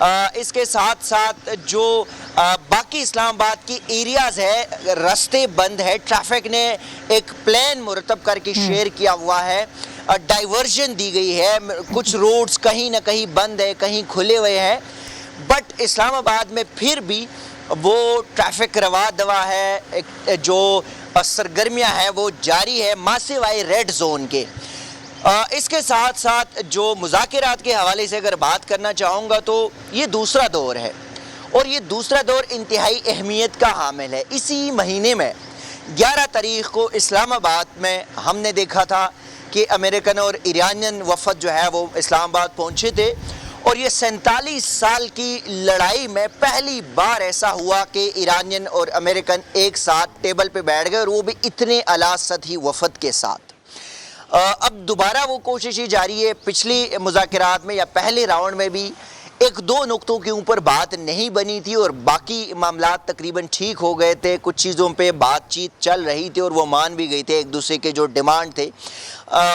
اس کے ساتھ ساتھ جو باقی اسلام آباد کی ایریاز ہے راستے بند ہے, ٹریفک نے ایک پلان مرتب کر کے شیئر کیا ہوا ہے, ڈائیورژن دی گئی ہے, کچھ روڈز کہیں نہ کہیں بند ہے کہیں کھلے ہوئے ہیں, بٹ اسلام آباد میں پھر بھی وہ ٹریفک روا دوا ہے, جو سرگرمیاں ہیں وہ جاری ہے ماں سوائے ریڈ زون کے. اس کے ساتھ ساتھ جو مذاکرات کے حوالے سے اگر بات کرنا چاہوں گا تو یہ دوسرا دور ہے, اور یہ دوسرا دور انتہائی اہمیت کا حامل ہے. اسی مہینے میں 11 تاریخ کو اسلام آباد میں ہم نے دیکھا تھا کہ امریکن اور ایرانین وفد جو ہے وہ اسلام آباد پہنچے تھے, اور یہ 47 سال کی لڑائی میں پہلی بار ایسا ہوا کہ ایرانین اور امریکن ایک ساتھ ٹیبل پہ بیٹھ گئے, اور وہ بھی اتنے اعلیٰ سطحی وفد کے ساتھ. اب دوبارہ وہ کوششیں جاری ہے. پچھلی مذاکرات میں یا پہلے راؤنڈ میں بھی ایک دو نقطوں کے اوپر بات نہیں بنی تھی, اور باقی معاملات تقریباً ٹھیک ہو گئے تھے. کچھ چیزوں پہ بات چیت چل رہی تھی اور وہ مان بھی گئی تھے ایک دوسرے کے جو ڈیمانڈ تھے.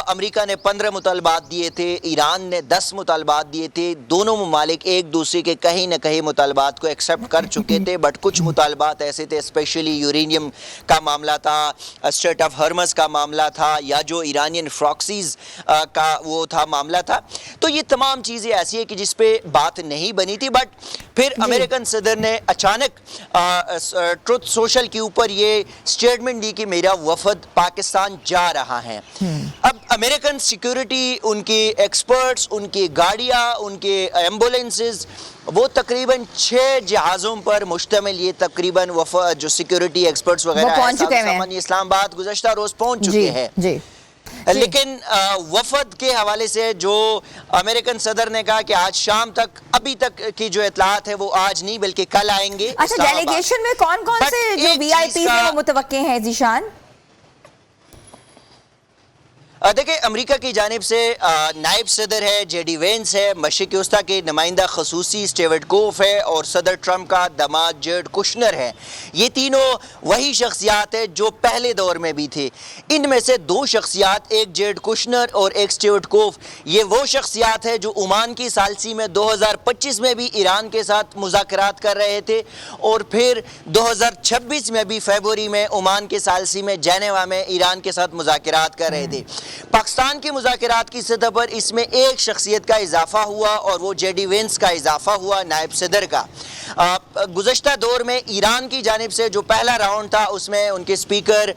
امریکہ نے 15 مطالبات دیے تھے, ایران نے 10 مطالبات دیے تھے. دونوں ممالک ایک دوسرے کے کہیں نہ کہیں مطالبات کو ایکسیپٹ کر چکے تھے, بٹ کچھ مطالبات ایسے تھے, اسپیشلی یورینیم کا معاملہ تھا, اسٹریٹ آف ہرمز کا معاملہ تھا, یا جو ایرانین فراکسیز کا وہ تھا معاملہ تھا. تو یہ تمام چیزیں ایسی ہیں کہ جس پہ بات نہیں بنی تھی, بٹ پھر امریکن صدر نے اچانک ٹروتھ سوشل کے اوپر یہ سٹیٹمنٹ دی کہ میرا وفد پاکستان جا رہا ہے. اب امریکن سیکیورٹی, ان کی ایکسپرٹس, ان کی گاڑیاں, ان کے ایمبولینسز, وہ تقریباً 6 جہازوں پر مشتمل یہ تقریباً جو سیکیورٹی ایکسپرٹس وغیرہ سامان اسلام آباد گزشتہ روز پہنچ چکے ہیں. لیکن وفد کے حوالے سے جو امریکن صدر نے کہا کہ آج شام تک, ابھی تک کی جو اطلاعات ہے وہ آج نہیں بلکہ کل آئیں گے. اچھا, ڈیلیگیشن میں کون کون سے جو وی آئی پیز ہیں وہ متوقع ہیں ذیشان؟ دیکھیں, امریکہ کی جانب سے نائب صدر ہے جے ڈی وینس ہے, مشرق وسطیٰ کے نمائندہ خصوصی اسٹیوارٹ گوف ہے, اور صدر ٹرمپ کا داماد جیرڈ کشنر ہے. یہ تینوں وہی شخصیات ہیں جو پہلے دور میں بھی تھے. ان میں سے 2 شخصیات, ایک جیرڈ کشنر اور ایک اسٹیوارٹ گوف, یہ وہ شخصیات ہیں جو عمان کی ثالثی میں 2025 میں بھی ایران کے ساتھ مذاکرات کر رہے تھے, اور پھر 2026 میں بھی فیبروری میں عمان کے ثالثی میں جنیوا میں ایران کے ساتھ مذاکرات کر رہے تھے. پاکستان کی مذاکرات کی سطح پر اس میں ایک شخصیت کا اضافہ ہوا, اور وہ جے ڈی وینس کا اضافہ ہوا, نائب صدر کا. گزشتہ دور میں ایران کی جانب سے جو پہلا راؤنڈ تھا اس میں ان کے سپیکر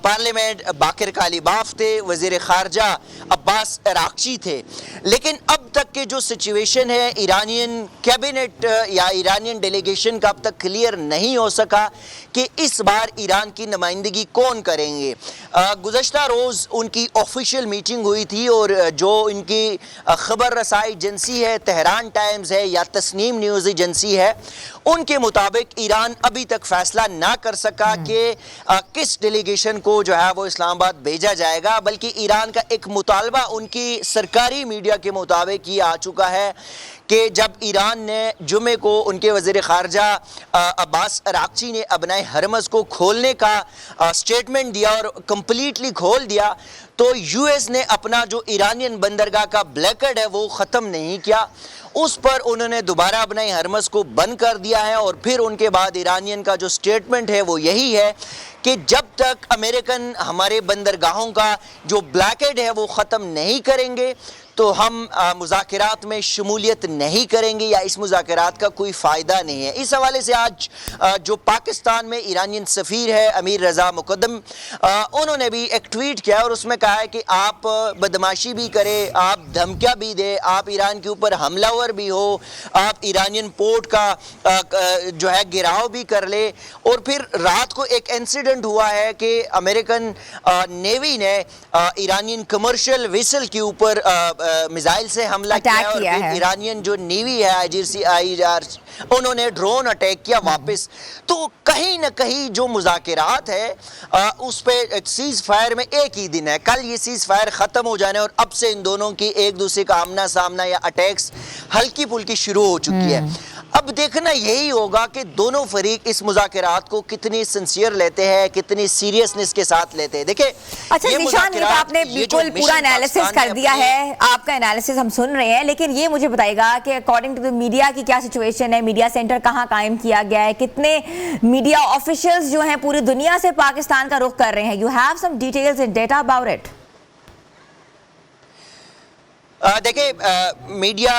پارلیمنٹ باقر کالیباف تھے, وزیر خارجہ عباس عراقچی تھے. لیکن اب تک کے جو سچویشن ہے, ایرانین کیبنٹ یا ایرانین ڈیلیگیشن کا اب تک کلیئر نہیں ہو سکا کہ اس بار ایران کی نمائندگی کون کریں گے. گزشتہ روز ان کی آفیشیل میٹنگ ہوئی تھی, اور جو ان کی خبر رسائی ایجنسی ہے تہران ٹائمز ہے یا تسنیم نیوز ایجنسی ہے, ان کے مطابق ایران ابھی تک فیصلہ نہ کر سکا کہ کس ڈیلیگیشن کو جو ہے وہ اسلام آباد بھیجا جائے گا, بلکہ ایران کا ایک مطالبہ ان کی سرکاری میڈیا کے مطابق یہ آ چکا ہے کہ جب ایران نے جمعے کو ان کے وزیر خارجہ عباس عراقچی نے ابنائے ہرمز کو کھولنے کا سٹیٹمنٹ دیا اور کمپلیٹلی کھول دیا, تو یو ایس نے اپنا جو ایرانین بندرگاہ کا بلیکڈ ہے وہ ختم نہیں کیا. اس پر انہوں نے دوبارہ ابنائے ہرمز کو بند کر دیا ہے, اور پھر ان کے بعد ایرانین کا جو سٹیٹمنٹ ہے وہ یہی ہے کہ جب تک امریکن ہمارے بندرگاہوں کا جو بلیکڈ ہے وہ ختم نہیں کریں گے تو ہم مذاکرات میں شمولیت نہیں کریں گے, یا اس مذاکرات کا کوئی فائدہ نہیں ہے. اس حوالے سے آج جو پاکستان میں ایرانین سفیر ہے امیر رضا مقدم, انہوں نے بھی ایک ٹویٹ کیا اور اس میں کہا ہے کہ آپ بدماشی بھی کریں, آپ دھمکیاں بھی دیں, آپ ایران کے اوپر حملہ ور بھی ہو, آپ ایرانین پورٹ کا جو ہے گراؤ بھی کر لے. اور پھر رات کو ایک انسیڈنٹ ہوا ہے کہ امریکن نیوی نے ایرانین کمرشل ویسل کے اوپر میزائل سے حملہ کیا, اور ایرانین جو نیوی ہے انہوں نے ڈرون اٹیک کیا واپس. تو کہیں نہ کہیں جو مذاکرات ہے اس پہ سیز فائر میں ایک ہی دن ہے, کل یہ سیز فائر ختم ہو جانے, اور اب سے ان دونوں کی ایک دوسرے کا آمنا سامنا یا اٹیکس ہلکی پھلکی شروع ہو چکی ہے. اب دیکھنا یہی ہوگا کہ دونوں فریق اس مذاکرات کو کتنی سنسیئر لیتے ہیں, کتنی سیریسنس کے ساتھ لیتے ہیں. دیکھیں اچھا ذیشان, یہ تو آپ نے بالکل پورا انالیسس کر دیا ہے, آپ کا انالیسس ہم سن رہے ہیں, لیکن یہ مجھے بتائیے گا کہ اکارڈنگ ٹو دی میڈیا کی کیا سچویشن ہے, میڈیا سینٹر کہاں قائم کیا گیا ہے, کتنے میڈیا آفیشلز جو ہیں پوری دنیا سے پاکستان کا رخ کر رہے ہیں, you have some details and data about it? دیکھیں میڈیا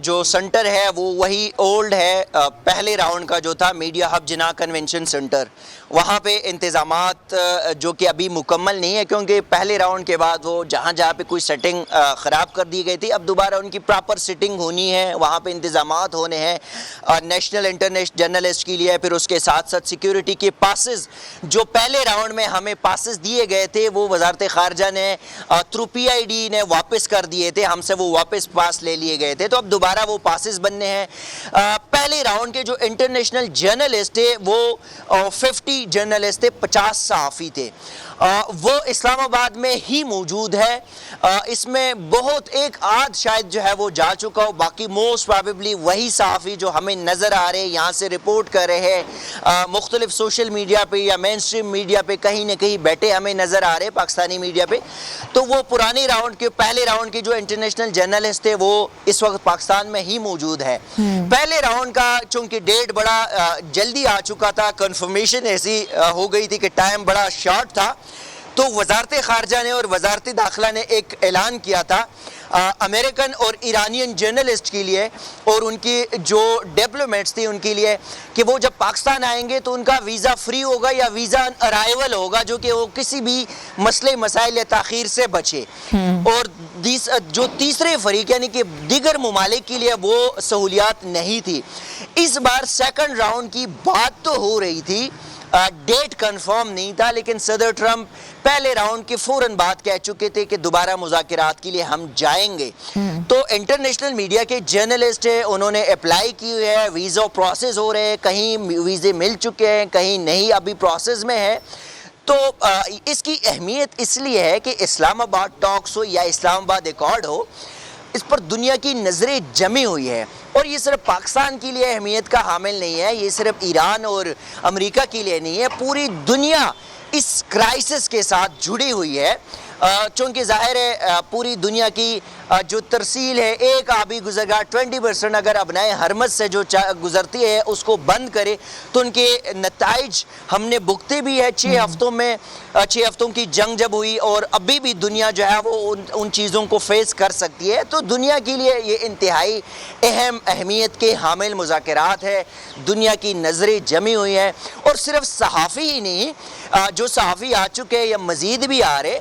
جو سنٹر ہے وہ وہی اولڈ ہے, پہلے راؤنڈ کا جو تھا میڈیا ہب جناح کنونشن سنٹر, وہاں پہ انتظامات جو کہ ابھی مکمل نہیں ہے کیونکہ پہلے راؤنڈ کے بعد وہ جہاں جہاں پہ کوئی سیٹنگ خراب کر دی گئی تھی, اب دوبارہ ان کی پراپر سیٹنگ ہونی ہے, وہاں پہ انتظامات ہونے ہیں نیشنل انٹرنیشنل جرنلسٹ کے لیے. پھر اس کے ساتھ ساتھ سیکیورٹی کے پاسز جو پہلے راؤنڈ میں ہمیں پاسز دیے گئے تھے وہ وزارت خارجہ نے تھرو PID نے واپس کر دیے تھے, ہم سے وہ واپس پاس لے لیے گئے تھے, تو اب دوبارہ وہ پاسز بننے ہیں. پہلے راؤنڈ کے جو انٹرنیشنل جرنلسٹ تھے وہ 50 جرنلسٹ تھے, 50 صحافی تھے, وہ اسلام آباد میں ہی موجود ہے. اس میں بہت ایک آدھ شاید جو ہے وہ جا چکا ہو, باقی موسٹ پروبیبلی وہی صحافی جو ہمیں نظر آ رہے ہیں یہاں سے رپورٹ کر رہے ہیں مختلف سوشل میڈیا پہ یا مین سٹریم میڈیا پہ کہیں نہ کہیں بیٹھے ہمیں نظر آ رہے ہیں پاکستانی میڈیا پہ. تو وہ پرانے راؤنڈ کے پہلے راؤنڈ کے جو انٹرنیشنل جرنلسٹ تھے وہ اس وقت پاکستان میں ہی موجود ہے. پہلے راؤنڈ کا چونکہ ڈیٹ بڑا جلدی آ چکا تھا, کنفرمیشن ایسی ہو گئی تھی کہ ٹائم بڑا شارٹ تھا, تو وزارت خارجہ نے اور وزارت داخلہ نے ایک اعلان کیا تھا امریکن اور ایرانین جرنلسٹ کے لیے اور ان کی جو ڈپلومیٹس تھی ان کے لیے کہ وہ جب پاکستان آئیں گے تو ان کا ویزا فری ہوگا یا ویزا ارائیول ہوگا, جو کہ وہ کسی بھی مسئلے مسائل یا تاخیر سے بچے. اور جو تیسرے فریق یعنی کہ دیگر ممالک کے لیے وہ سہولیات نہیں تھی. اس بار سیکنڈ راؤنڈ کی بات تو ہو رہی تھی, ڈیٹ کنفرم نہیں تھا, لیکن صدر ٹرمپ پہلے راؤنڈ کے فوراً بعد کہہ چکے تھے کہ دوبارہ مذاکرات کے لیے ہم جائیں گے. تو انٹرنیشنل میڈیا کے جرنلسٹ ہیں, انہوں نے اپلائی کی ہوئی ہے, ویزا پروسیس ہو رہے ہیں, کہیں ویزے مل چکے ہیں کہیں نہیں ابھی پروسیس میں ہے. تو اس کی اہمیت اس لیے ہے کہ اسلام آباد ٹاکس ہو یا اسلام آباد ایکارڈ ہو, اس پر دنیا کی نظریں جمی ہوئی ہے. اور یہ صرف پاکستان کے لیے اہمیت کا حامل نہیں ہے, یہ صرف ایران اور امریکہ کے لیے نہیں ہے, پوری دنیا اس کرائسس کے ساتھ جڑی ہوئی ہے. چونکہ ظاہر ہے پوری دنیا کی جو ترسیل ہے ایک آبی گزرگاہ 20% اگر ابنائے حرمت سے جو گزرتی ہے اس کو بند کرے تو ان کے نتائج ہم نے بھگتے بھی ہے. 6 ہفتوں میں 6 ہفتوں کی جنگ جب ہوئی اور ابھی بھی دنیا جو ہے وہ ان چیزوں کو فیس کر سکتی ہے. تو دنیا کے لیے یہ انتہائی اہمیت کے حامل مذاکرات ہے, دنیا کی نظریں جمی ہوئی ہیں. اور صرف صحافی ہی نہیں, جو صحافی آ چکے یا مزید بھی آ رہے,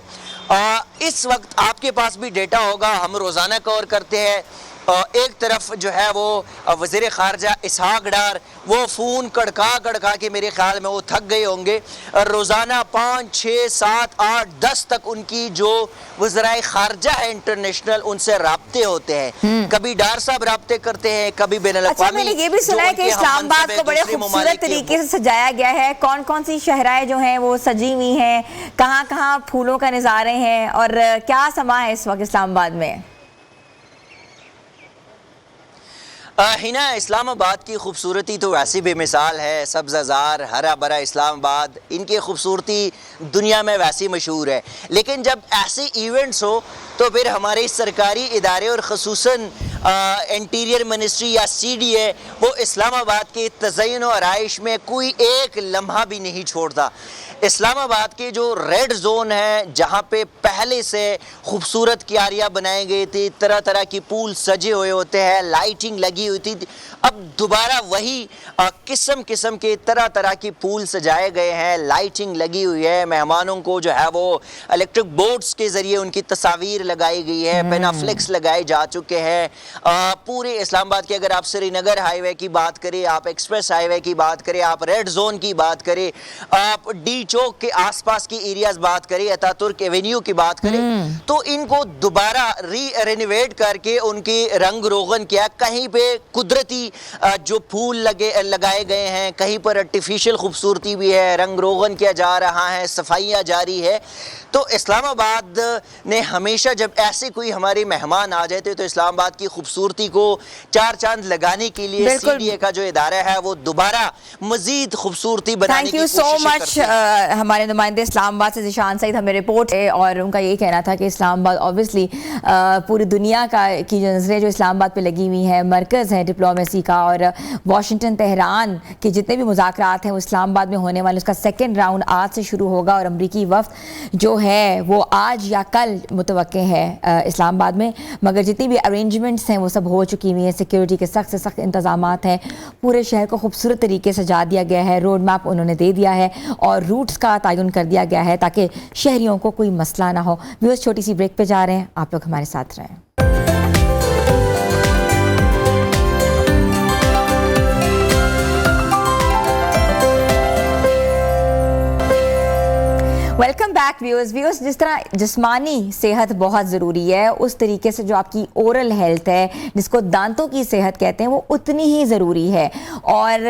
اس وقت آپ کے پاس بھی ڈیٹا ہوگا, ہم روزانہ کور کرتے ہیں. ایک طرف جو ہے وہ وزیر خارجہ اسحاق ڈار وہ فون کڑکا کے میرے خیال میں وہ تھک گئے ہوں گے, روزانہ 5 6 7 8 10 تک ان کی جو وزرائے خارجہ ہے انٹرنیشنل ان سے رابطے ہوتے ہیں. کبھی ڈار صاحب رابطے کرتے ہیں, کبھی بین الاقوامی. اچھا, میں نے یہ بھی سنا ہے کہ اسلام آباد کو بڑے خوبصورت طریقے سے سجایا گیا ہے, کون کون سی شہرائیں جو ہیں وہ سجی ہوئی ہیں, کہاں کہاں پھولوں کا نظارے ہیں, اور کیا سما ہے اس وقت اسلام آباد میں؟ ہینا, اسلام آباد کی خوبصورتی تو ویسی بے مثال ہے, سبزہ زار ہرا بھرا اسلام آباد, ان کی خوبصورتی دنیا میں ویسی مشہور ہے. لیکن جب ایسے ایونٹس ہو تو پھر ہمارے سرکاری ادارے اور خصوصاً انٹیریئر منسٹری یا CDA وہ اسلام آباد کے تزئین و آرائش میں کوئی ایک لمحہ بھی نہیں چھوڑتا. اسلام آباد کے جو ریڈ زون ہے جہاں پہ پہلے سے خوبصورت کیاریاں بنائی گئی تھی, طرح طرح کی پول سجے ہوئے ہوتے ہیں, لائٹنگ لگی ہوئی تھی, اب دوبارہ وہی قسم کے طرح کی پول سجائے گئے ہیں, لائٹنگ لگی ہوئی ہے. مہمانوں کو جو ہے وہ الیکٹرک بورڈز کے ذریعے ان کی تصاویر لگائی گئی ہے, پینافلکس لگائے جا چکے ہیں. پورے اسلام آباد کے اگر آپ سری نگر ہائی وے کی بات کریں, آپ ایکسپریس ہائی وے کی بات کریں, آپ ریڈ زون کی بات کریں, آپ چوک کے آس پاس کی ایریاز بات کریں, اتاترک ایونیو کی بات کریں, تو ان کو دوبارہ رینویٹ کر کے ان کی رنگ روغن کیا. کہیں پہ قدرتی جو پھول لگائے گئے ہیں, کہیں پر آرٹیفیشل خوبصورتی بھی ہے, رنگ روغن کیا جا رہا ہے, صفائیاں جاری ہے. تو اسلام آباد نے ہمیشہ جب ایسے کوئی ہمارے مہمان آ جاتے تو اسلام آباد کی خوبصورتی کو چار چاند لگانے کے لیے سی ڈی اے کا جو ادارہ ہے وہ دوبارہ مزید خوبصورتی بنانے کی کوشش کرتے ہیں. تھینک یو سو مچ. ہمارے نمائندے اسلام آباد سے ذیشان سعید ہمیں رپورٹ ہے, اور ان کا یہ کہنا تھا کہ اسلام آباد اوبویسلی پوری دنیا کی جو نظریں جو اسلام آباد پہ لگی ہوئی ہیں, مرکز ہے ڈپلومیسی کا, اور واشنگٹن تہران کے جتنے بھی مذاکرات ہیں وہ اسلام آباد میں ہونے والے, اس کا سیکنڈ راؤنڈ آج سے شروع ہوگا, اور امریکی وفد جو ہے وہ آج یا کل متوقع ہے اسلام آباد میں. مگر جتنی بھی ارینجمنٹس ہیں وہ سب ہو چکی ہوئی ہیں, سیکیورٹی کے سخت سے سخت انتظامات ہیں, پورے شہر کو خوبصورت طریقے سے سجا دیا گیا ہے, روڈ میپ انہوں نے دے دیا ہے, اور روٹس کا تعین کر دیا گیا ہے تاکہ شہریوں کو کوئی مسئلہ نہ ہو. ویورز چھوٹی سی بریک پہ جا رہے ہیں, آپ لوگ ہمارے ساتھ رہیں. Welcome back viewers. جس طرح جسمانی صحت بہت ضروری ہے, اس طریقے سے جو آپ کی اورل ہیلتھ ہے, جس کو دانتوں کی صحت کہتے ہیں, وہ اتنی ہی ضروری ہے. اور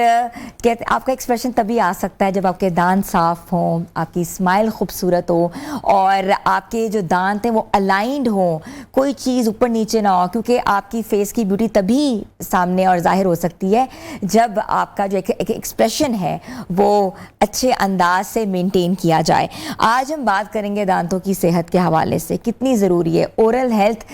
آپ کا ایکسپریشن تبھی آ سکتا ہے جب آپ کے دانت صاف ہوں, آپ کی اسمائل خوبصورت ہو, اور آپ کے جو دانت ہیں وہ الائنڈ ہوں, کوئی چیز اوپر نیچے نہ ہو, کیونکہ آپ کی فیس کی بیوٹی تبھی سامنے اور ظاہر ہو سکتی ہے جب آپ کا جو ایک ایکسپریشن ہے وہ اچھے انداز سے مینٹین کیا جائے. آج ہم بات کریں گے دانتوں کی صحت کے حوالے سے کتنی ضروری ہے, اورل ہیلتھ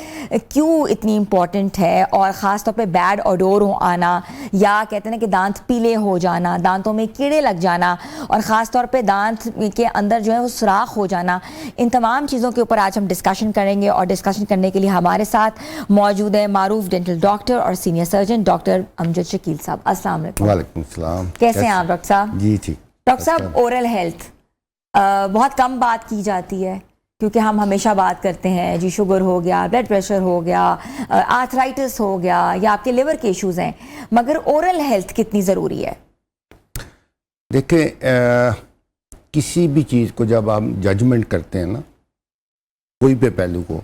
کیوں اتنی امپورٹنٹ ہے, اور خاص طور پہ بیڈ اوڈور آنا, یا کہتے ہیں کہ دانت پیلے ہو جانا, دانتوں میں کیڑے لگ جانا, اور خاص طور پہ دانت کے اندر جو ہے وہ سوراخ ہو جانا, ان تمام چیزوں کے اوپر آج ہم ڈسکشن کریں گے. اور ڈسکشن کرنے کے لیے ہمارے ساتھ موجود ہے معروف ڈینٹل ڈاکٹر اور سینئر سرجن ڈاکٹر امجد شکیل صاحب. السلام علیکم. وعلیکم السلام. کیسے ہیں آپ ڈاکٹر صاحب؟ جی ٹھیک. ڈاکٹر صاحب, اورل ہیلتھ بہت کم بات کی جاتی ہے, کیونکہ ہم ہمیشہ بات کرتے ہیں جی شوگر ہو گیا, بلڈ پریشر ہو گیا, آرتھرائٹس ہو گیا, یا آپ کے لیور کے ایشوز ہیں, مگر اورل ہیلتھ کتنی ضروری ہے؟ دیکھیں, کسی بھی چیز کو جب آپ ججمنٹ کرتے ہیں نا, کوئی بھی پہلو کو,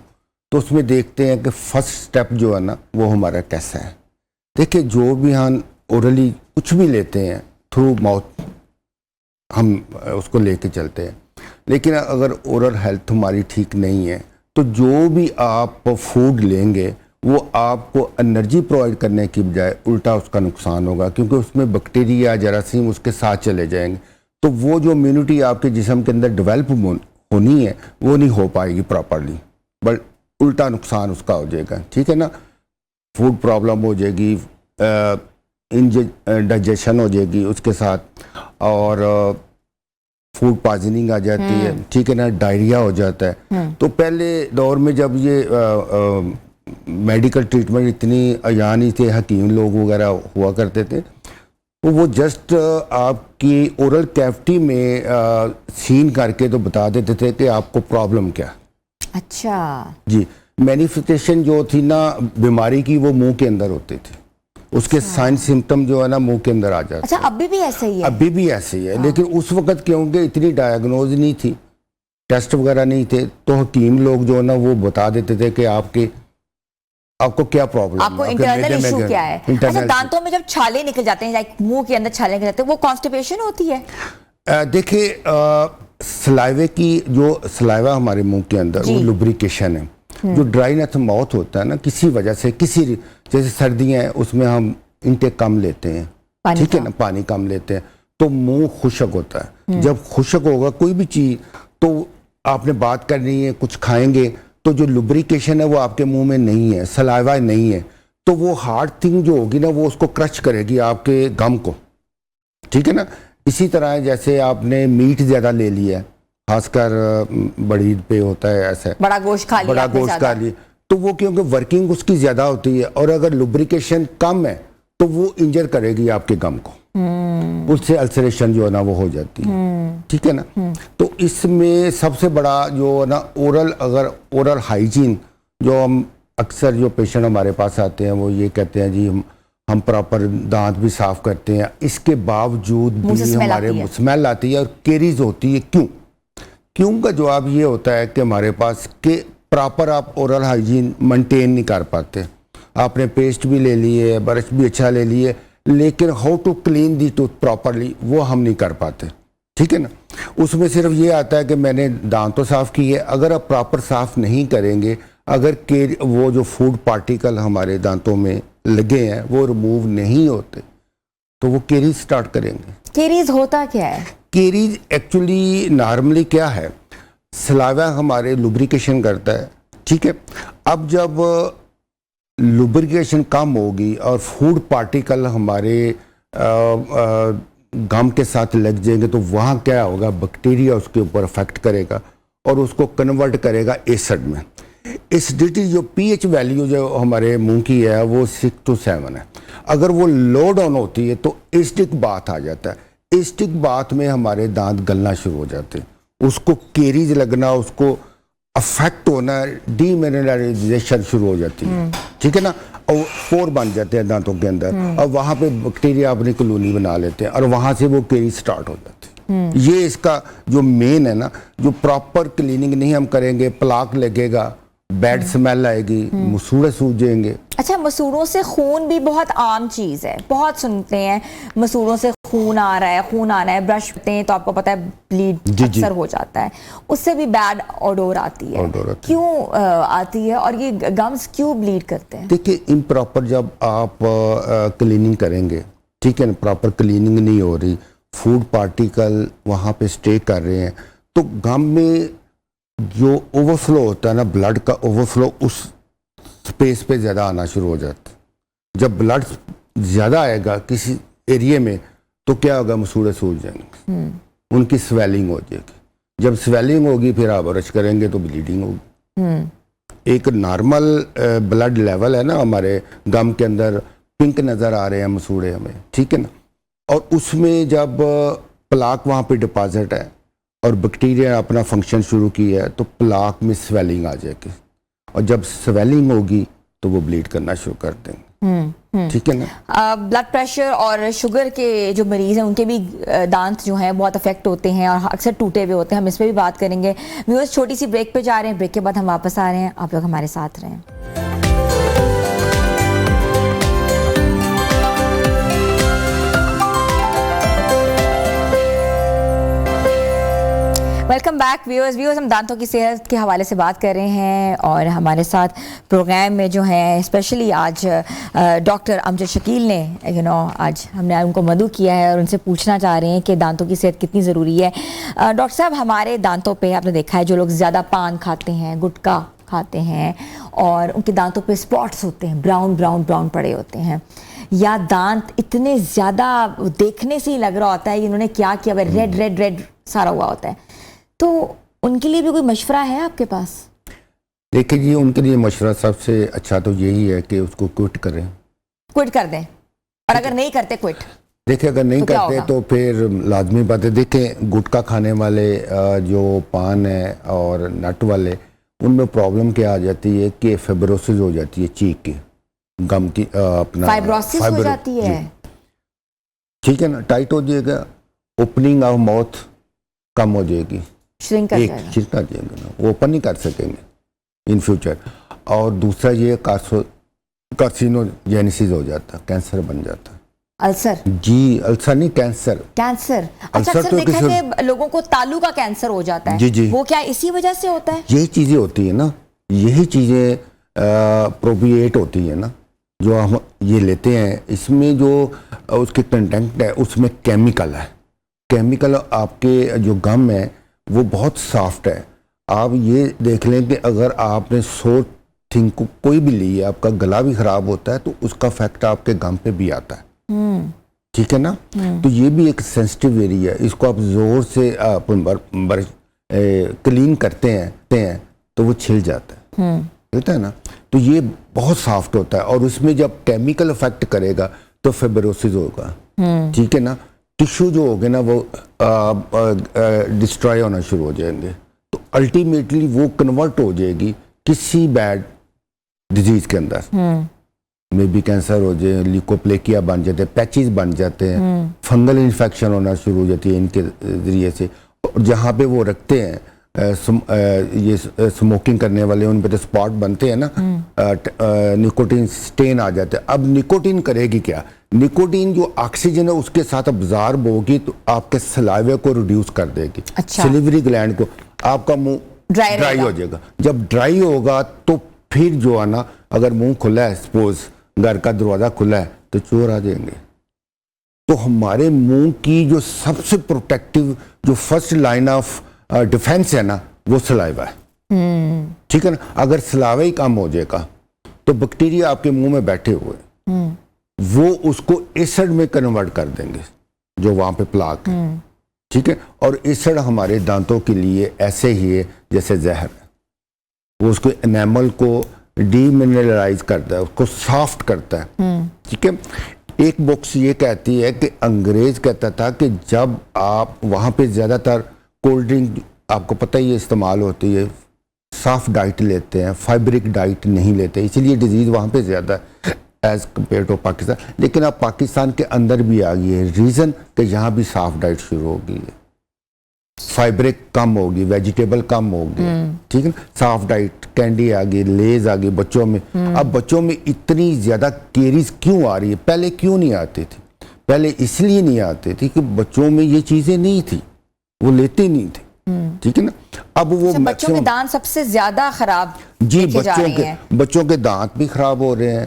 تو اس میں دیکھتے ہیں کہ فرسٹ سٹیپ جو ہے نا وہ ہمارا کیسا ہے. دیکھیں, جو بھی ہم اورلی کچھ بھی لیتے ہیں تھرو ماؤتھ ہم اس کو لے کے چلتے ہیں, لیکن اگر اورل ہیلتھ ہماری ٹھیک نہیں ہے تو جو بھی آپ فوڈ لیں گے وہ آپ کو انرجی پرووائڈ کرنے کی بجائے الٹا اس کا نقصان ہوگا, کیونکہ اس میں بیکٹیریا جراثیم اس کے ساتھ چلے جائیں گے. تو وہ جو امیونٹی آپ کے جسم کے اندر ڈیولپ ہونی ہے وہ نہیں ہو پائے گی پراپرلی, بٹ الٹا نقصان اس کا ہو جائے گا. ٹھیک ہے نا, فوڈ پرابلم ہو جائے گی, ڈائجیشن ہو جائے گی اس کے ساتھ, اور فوڈ پوائزننگ آ جاتی ہے. ٹھیک ہے نا, ڈائریا ہو جاتا ہے. تو پہلے دور میں جب یہ میڈیکل ٹریٹمنٹ اتنی عیاں نہیں تھے, حکیم لوگ وغیرہ ہوا کرتے تھے, تو وہ جسٹ آپ کی اورل کیوٹی میں سین کر کے تو بتا دیتے تھے کہ آپ کو پرابلم کیا. اچھا جی, مینیفیسٹیشن جو تھی نا بیماری کی وہ منہ کے اندر ہوتے تھے, اس کے سائن سمٹم جو ہے نا منہ کے اندر آ جاتے. اچھا, ابھی بھی ایسے ہی ہے؟ ابھی بھی ایسے ہی ہے, لیکن اس وقت کیونکہ اتنی ڈائگنوز نہیں تھی, ٹیسٹ وغیرہ نہیں تھے, تو حکیم لوگ جو ہے نا وہ بتا دیتے تھے کہ آپ کو کیا پرابلم ہے, آپ کو انٹرنل ایشو کیا ہے. اچھا, دانتوں میں جب چھالے نکل جاتے ہیں, لائک منہ کے اندر چھالے نکل جاتے ہیں, وہ کانسٹیپیشن ہوتی ہے؟ دیکھیں, سلائیوے کی جو سلائیوا ہمارے منہ کے اندر وہ لوبریکیشن ہے. جو ڈرائینس ماؤتھ ہوتا ہے نا کسی وجہ سے, جیسے سردیاں ہیں اس میں ہم انٹیک کم لیتے ہیں, ٹھیک ہے نا, پانی کم لیتے ہیں, تو منہ خشک ہوتا ہے. جب خشک ہوگا کوئی بھی چیز تو آپ نے بات کرنی ہے, کچھ کھائیں گے تو جو لوبریکیشن ہے وہ آپ کے منہ میں نہیں ہے, سلائیوا نہیں ہے, تو وہ ہارڈ تھنگ جو ہوگی نا وہ اس کو کرچ کرے گی آپ کے گم کو. ٹھیک ہے نا. اسی طرح جیسے آپ نے میٹ زیادہ لے لیا ہے, خاص کر بڑی عید پہ ہوتا ہے ایسا, بڑا گوشت کھا لیا, تو وہ کیونکہ ورکنگ اس کی زیادہ ہوتی ہے, اور اگر لوبریکیشن کم ہے تو وہ انجر کرے گی آپ کے گم کو, اس سے السریشن جو ہے نا وہ ہو جاتی ہے. ٹھیک ہے نا. تو اس میں سب سے بڑا جو ہے نا اورل ہائیجین, جو ہم اکثر جو پیشنٹ ہمارے پاس آتے ہیں وہ یہ کہتے ہیں جی ہم پراپر دانت بھی صاف کرتے ہیں, اس کے باوجود بھی ہمارے اسمیل آتی ہے اور کیریز ہوتی ہے. کیوں کا جواب یہ ہوتا ہے کہ ہمارے پاس کہ پراپر آپ اورل ہائیجین مینٹین نہیں کر پاتے. آپ نے پیسٹ بھی لے لیے, برش بھی اچھا لے لیے, لیکن how to clean the tooth properly وہ ہم نہیں کر پاتے. ٹھیک ہے نا, اس میں صرف یہ آتا ہے کہ میں نے دانت تو صاف کیے, اگر آپ پراپر صاف نہیں کریں گے, اگر وہ جو فوڈ پارٹیکل ہمارے دانتوں میں لگے ہیں وہ ریموو نہیں ہوتے تو وہ کیریز سٹارٹ کریں گے. کیریز ہوتا کیا ہے؟ کیریز ایکچولی نارملی کیا ہے, سلاوا ہمارے لوبریکیشن کرتا ہے. ٹھیک ہے, اب جب لوبریکیشن کم ہوگی اور فوڈ پارٹیکل ہمارے گم کے ساتھ لگ جائیں گے تو وہاں کیا ہوگا, بیکٹیریا اس کے اوپر افیکٹ کرے گا اور اس کو کنورٹ کرے گا ایسڈ میں. ایسیڈیٹی جو پی ایچ ویلیو جو ہمارے منہ کی ہے وہ 6 to 7 ہے. اگر وہ لو ڈاؤن ہوتی ہے تو ایسٹک بات آ جاتا ہے. ایسٹک بات میں ہمارے دانت گلنا شروع ہو جاتے ہیں, اس کو کیریز لگنا, اس کو افیکٹ ہونا, ڈی منرلائزیشن شروع ہو جاتی ہے. ٹھیک ہے نا, اور پور بن جاتے ہیں دانتوں کے اندر اور وہاں پہ بیکٹیریا اپنی کالونی بنا لیتے ہیں اور وہاں سے وہ کیریز سٹارٹ ہو جاتی ہے. یہ اس کا جو مین ہے نا, جو پراپر کلیننگ نہیں ہم کریں گے, پلاک لگے گا, بیڈ سمیل آئے گی, مسوڑے سوج جائیں گے. اچھا, مسوڑوں سے خون بھی بہت عام چیز ہے, بہت سنتے ہیں مسوڑوں سے خون آ رہا ہے, خون آنا ہے, برش کرتے ہیں تو آپ کو پتا ہے بلیڈ اکثر ہو جاتا ہے, اس سے بھی بیڈ اوڈور آتی ہے. کیوں آتی ہے اور یہ گمز کیوں بلیڈ کرتے ہیں؟ دیکھیں, امپراپر جب آپ کلیننگ کریں گے, ٹھیک ہے نا, پراپر کلیننگ نہیں ہو رہی, فوڈ پارٹیکل وہاں پہ اسٹے کر رہے ہیں تو گم میں جو اوور فلو ہوتا ہے نا, بلڈ کا اوور فلو اس سپیس پہ زیادہ آنا شروع ہو جاتا ہے. جب بلڈ زیادہ آئے گا کسی ایریے میں تو کیا ہوگا, مسوڑے سوج جائیں گے, ان کی سویلنگ ہو جائے گی. جب سویلنگ ہوگی پھر آپ برش کریں گے تو بلیڈنگ ہوگی. ایک نارمل بلڈ لیول ہے نا ہمارے گم کے اندر, پنک نظر آ رہے ہیں مسوڑے ہمیں, ٹھیک ہے نا, اور اس میں جب پلاک وہاں پہ ڈپازٹ ہے اور بیکٹیریا اپنا فنکشن شروع کیا ہے تو پلاک میں سویلنگ آ جائے گی, اور جب سویلنگ ہوگی تو وہ بلیڈ کرنا شروع کر دیں گے. ٹھیک ہے نا. بلڈ پریشر اور شوگر کے جو مریض ہیں ان کے بھی دانت جو ہیں بہت افیکٹ ہوتے ہیں اور اکثر ٹوٹے ہوئے ہوتے ہیں, ہم اس پہ بھی بات کریں گے. ویورز, چھوٹی سی بریک پہ جا رہے ہیں, بریک کے بعد ہم واپس آ رہے ہیں, آپ لوگ ہمارے ساتھ رہیں. Welcome back viewers. ہم دانتوں کی صحت کے حوالے سے بات کر رہے ہیں اور ہمارے ساتھ پروگرام میں جو ہیں اسپیشلی آج ڈاکٹر امجد شکیل نے آج ہم نے ان کو مدعو کیا ہے اور ان سے پوچھنا چاہ رہے ہیں کہ دانتوں کی صحت کتنی ضروری ہے. ڈاکٹر صاحب, ہمارے دانتوں پہ آپ نے دیکھا ہے جو لوگ زیادہ پان کھاتے ہیں, گٹکا کھاتے ہیں اور ان کے دانتوں پہ اسپاٹس ہوتے ہیں, براؤن براؤن براؤن پڑے ہوتے ہیں, یا دانت اتنے زیادہ دیکھنے سے ہی لگ رہا ہوتا ہے کہ انہوں نے کیا کیا, ریڈ ریڈ ریڈ سارا ہوا ہوتا ہے, تو ان کے لیے بھی کوئی مشورہ ہے آپ کے پاس؟ دیکھیں جی, ان کے لیے مشورہ سب سے اچھا تو یہی ہے کہ اس کو کوئٹ کریں, کوئٹ کر دیں, اور اگر نہیں کرتے کوئٹ, دیکھیں اگر نہیں کرتے تو پھر لازمی بات ہے. دیکھیں, گٹکا کھانے والے جو پان ہے اور نٹ والے, ان میں پرابلم کیا آ جاتی ہے کہ فائبروسس ہو جاتی ہے چیک کی, گم کی اپنا فائبروسس ہو جاتی ہے. ٹھیک ہے نا, ٹائٹ ہو جائے گا, اوپننگ آف ماؤتھ کم ہو جائے گی, شرنک کر جائے گا, وہ اوپن نہیں کر سکیں گے ان فیوچر. اور دوسرا یہ کارسینوجینسس ہو جاتا, کینسر بن جاتا. السر؟ جی, السر نہیں, کینسر. کینسر. اچھا, اکثر دیکھا ہے کہ لوگوں کو تالو کا کینسر ہو جاتا ہے. جی جی, وہ کیا اسی وجہ سے ہوتا ہے؟ یہی چیزیں ہوتی ہیں نا, یہی چیزیں پروبیٹ ہوتی ہیں نا جو ہم یہ لیتے ہیں. اس میں جو اس کے کنٹینٹ ہے اس میں کیمیکل ہے. کیمیکل آپ کے جو گم ہے وہ بہت سافٹ ہے. آپ یہ دیکھ لیں کہ اگر آپ نے 100 تھنگ کو کوئی بھی لی ہے, آپ کا گلا بھی خراب ہوتا ہے تو اس کا افیکٹ آپ کے گم پہ بھی آتا ہے. ٹھیک ہے نا. تو یہ بھی ایک سینسٹیو ایریا ہے, اس کو آپ زور سے کلین کرتے ہیں تو وہ چھل جاتا ہے, ٹھیک ہے نا. تو یہ بہت سافٹ ہوتا ہے, اور اس میں جب کیمیکل افیکٹ کرے گا تو فائبروسس ہوگا. ٹھیک ہے نا. ٹیشو جو ہوگے نا وہ ڈسٹرائے ہونا شروع ہو جائیں گے, تو الٹیمیٹلی وہ کنورٹ ہو جائے گی کسی بیڈ ڈیزیز کے اندر. میں بھی کینسر ہو جائے, لیکوپلیکیا بن جاتے ہیں, پیچز بن جاتے ہیں, فنگل انفیکشن ہونا شروع ہو جاتی ہے ان کے ذریعے سے. اور جہاں پہ وہ رکھتے ہیں یہ اسموکنگ کرنے والے, ان پہ تو اسپاٹ بنتے ہیں نا, نکوٹین سٹین آ جاتے ہیں. اب نکوٹین کرے گی کیا؟ نکوٹین جو آکسیجن ہے اس کے ساتھ ابزارب ہوگی تو آپ کے سلائیوے کو ریڈیوس کر دے گی, سلیوری گلینڈ کو, آپ کا منہ ڈرائی ہو جائے گا. جب ڈرائی ہوگا تو پھر جو ہے نا, اگر منہ کھلا ہے, سپوز گھر کا دروازہ کھلا ہے, تو چور آ جائیں گے. تو ہمارے منہ کی جو سب سے پروٹیکٹیو, جو فرسٹ لائن آف ڈیفینس ہے نا, وہ سلائیوا ہے. ٹھیک ہے نا. اگر سلائیوا ہی کم ہو جائے گا تو بیکٹیریا آپ کے منہ میں بیٹھے ہوئے وہ اس کو ایسڈ میں کنورٹ کر دیں گے جو وہاں پہ پلاک ہے. ٹھیک ہے. اور ایسڈ ہمارے دانتوں کے لیے ایسے ہی ہے جیسے زہر ہے. وہ اس کو انیمل کو ڈی منرلائز کرتا ہے, اس کو سافٹ کرتا ہے. ٹھیک ہے. ایک بکس یہ کہتی ہے کہ انگریز کہتا تھا کہ جب آپ وہاں پہ زیادہ تر کولڈ ڈرنک, آپ کو پتہ ہی استعمال ہوتی ہے, سافٹ ڈائٹ لیتے ہیں, فائبرک ڈائٹ نہیں لیتے, اسی لیے ڈیزیز وہاں پہ زیادہ ہے ایز کمپیئر ٹو پاکستان. لیکن اب پاکستان کے اندر بھی آ گئی ہے ریزن کہ یہاں بھی سافٹ ڈائٹ شروع ہو گئی ہے, فائبرک کم ہوگی, ویجیٹیبل کم ہوگی. ٹھیک ہے. سافٹ ڈائٹ, کینڈی آ گئی, لیز آ گئی بچوں میں. اب بچوں میں اتنی زیادہ کیریز کیوں آ رہی ہے؟ پہلے کیوں نہیں آتی تھی؟ پہلے اس لیے نہیں آتی تھی کہ بچوں میں یہ چیزیں نہیں تھی, وہ لیتے نہیں تھے. ٹھیک ہے نا. اب وہ بچوں کے دانت سب سے زیادہ خراب, جی بچوں کے دانت بھی خراب ہو رہے ہیں,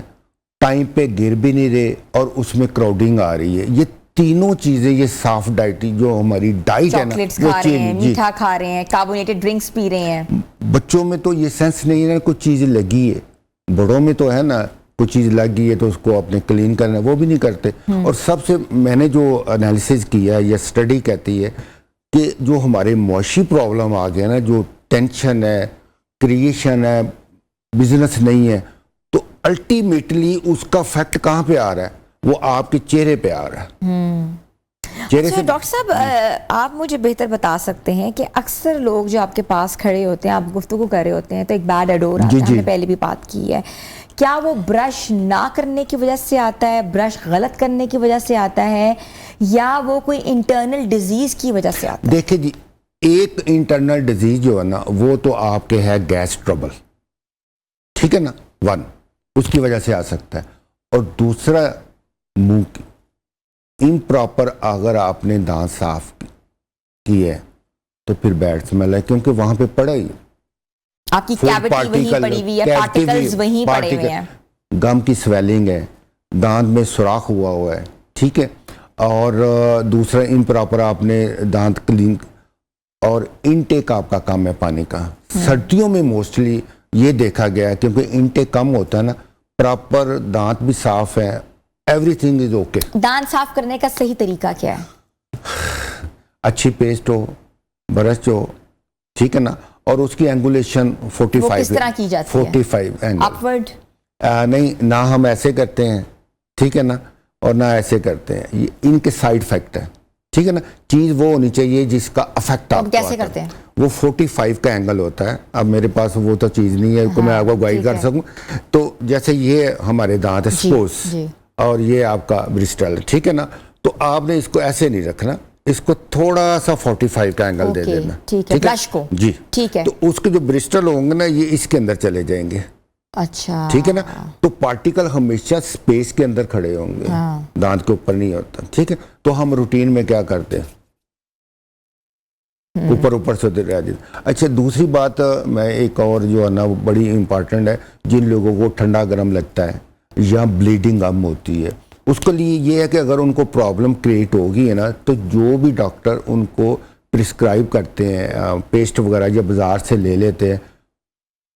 ٹائم پہ گر بھی نہیں رہے, اور اس میں کراؤڈنگ آ رہی ہے. یہ تینوں چیزیں, یہ سافٹ ڈائٹ جو ہماری ڈائٹ ہے نا, وہ میٹھا کھا رہے ہیں, کاربونیٹڈ ڈرنکس پی رہے ہیں. بچوں میں تو یہ سینس نہیں ہے کوئی چیز لگی ہے, بڑوں میں تو ہے نا, کوئی چیز لگ گئی ہے تو اس کو اپنے کلین کرنا, وہ بھی نہیں کرتے. اور سب سے میں نے جو انالیسز کیا ہے, یہ اسٹڈی کہتی ہے کہ جو ہمارے معاشی پرابلم آ گیا نا, جو ٹینشن ہے, کریشن ہے, بزنس نہیں ہے, تو الٹیمیٹلی اس کا فیکٹ کہاں پہ آ رہا ہے؟ وہ آپ کے چہرے پہ آ رہا ہے. ڈاکٹر صاحب, آپ مجھے بہتر بتا سکتے ہیں کہ اکثر لوگ جو آپ کے پاس کھڑے ہوتے ہیں, آپ گفتگو کر رہے ہوتے ہیں, تو ایک بیڈ ایڈور آتا ہے, ہم نے پہلے بھی بات کی ہے, کیا وہ برش نہ کرنے کی وجہ سے آتا ہے, برش غلط کرنے کی وجہ سے آتا ہے, یا وہ کوئی انٹرنل ڈیزیز کی وجہ سے آتا ہے؟ دیکھیں جی, ایک انٹرنل ڈیزیز جو ہے نا, وہ تو آپ کے ہے گیس ٹربل. ٹھیک ہے نا, ون اس کی وجہ سے آ سکتا ہے. اور دوسرا منہ کی امپراپر, اگر آپ نے دانت صاف کی ہے تو پھر بیڈ اسمیل ہے, کیونکہ وہاں پہ پڑا ہی, آپ کی کیوٹی وہیں پڑی ہوئی ہے, پارٹیکلز وہیں پڑے ہوئے ہیں, گم کی سویلنگ ہے, دانت میں سوراخ ہوا ہے. ٹھیک ہے. اور دوسرا امپراپر آپ نے دانت کلین, اور انٹیک آپ کا کم ہے پانی کا. سردیوں میں موسٹلی یہ دیکھا گیا ہے, کیونکہ انٹیک کم ہوتا ہے نا, پراپر دانت بھی صاف ہے, ایوری تھنگ از اوکے. دانت صاف کرنے کا صحیح طریقہ کیا ہے؟ اچھی پیسٹ ہو, برش ہو. ٹھیک ہے نا. اور اس کی اینگولیشن 45, وہ کس طرح کی جاتی ہے؟ 45 اینگل. اپورڈ نہیں, نہ ہم ایسے کرتے ہیں, ٹھیک ہے نا, اور نہ ایسے کرتے ہیں. یہ ان کے سائیڈ افیکٹ ہے. ٹھیک ہے نا. چیز وہ ہونی چاہیے جس کا افیکٹ آپ کو کیسے کرتے ہیں؟ وہ 45 کا اینگل ہوتا ہے. اب میرے پاس وہ تو چیز نہیں ہے کہ میں آپ کو گائیڈ کر سکوں. تو جیسے یہ ہمارے دانت ہے سپوز, اور یہ آپ کا برسٹل ہے. ٹھیک ہے نا. تو آپ نے اس کو ایسے نہیں رکھنا, اس کو تھوڑا سا 45 کا اینگل دے دینا. ٹھیک ہے, برش کو. جی ٹھیک ہے. تو اس کے جو برسٹل ہوں گے نا, یہ اس کے اندر چلے جائیں گے. اچھا. ٹھیک ہے نا. تو پارٹیکل ہمیشہ اسپیس کے اندر کھڑے ہوں گے, دانت کے اوپر نہیں ہوتا. ٹھیک ہے. تو ہم روٹین میں کیا کرتے ہیں, اوپر سے رہ جاتے. اچھا, دوسری بات میں ایک اور جو ہے نا بڑی امپارٹنٹ ہے, جن لوگوں کو ٹھنڈا گرم لگتا ہے یا بلیڈنگ کم ہوتی ہے, اس کے لیے یہ ہے کہ اگر ان کو پرابلم کریٹ ہوگی ہے نا, تو جو بھی ڈاکٹر ان کو پرسکرائب کرتے ہیں پیسٹ وغیرہ یا بازار سے لے لیتے ہیں,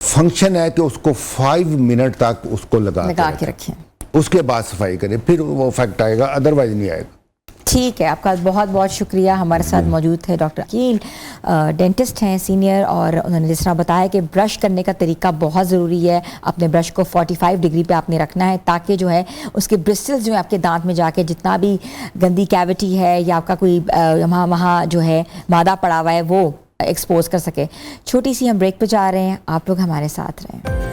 فنکشن ہے کہ اس کو 5 منٹ تک اس کو لگا کے رکھیں, اس کے بعد صفائی کریں, پھر وہ افیکٹ آئے گا, ادروائز نہیں آئے گا. ٹھیک ہے, آپ کا بہت بہت شکریہ. ہمارے ساتھ موجود تھے ڈاکٹر عقیل, ڈینٹسٹ ہیں سینئر, اور انہوں نے جس طرح بتایا کہ برش کرنے کا طریقہ بہت ضروری ہے. اپنے برش کو 45 ڈگری پہ آپ نے رکھنا ہے, تاکہ جو ہے اس کے برسٹلز جو ہے آپ کے دانت میں جا کے جتنا بھی گندی کیوٹی ہے یا آپ کا کوئی وہاں جو ہے مادہ پڑا ہوا ہے وہ ایکسپوز کر سکے. چھوٹی سی ہم بریک پہ جا رہے ہیں, آپ لوگ ہمارے ساتھ رہیں.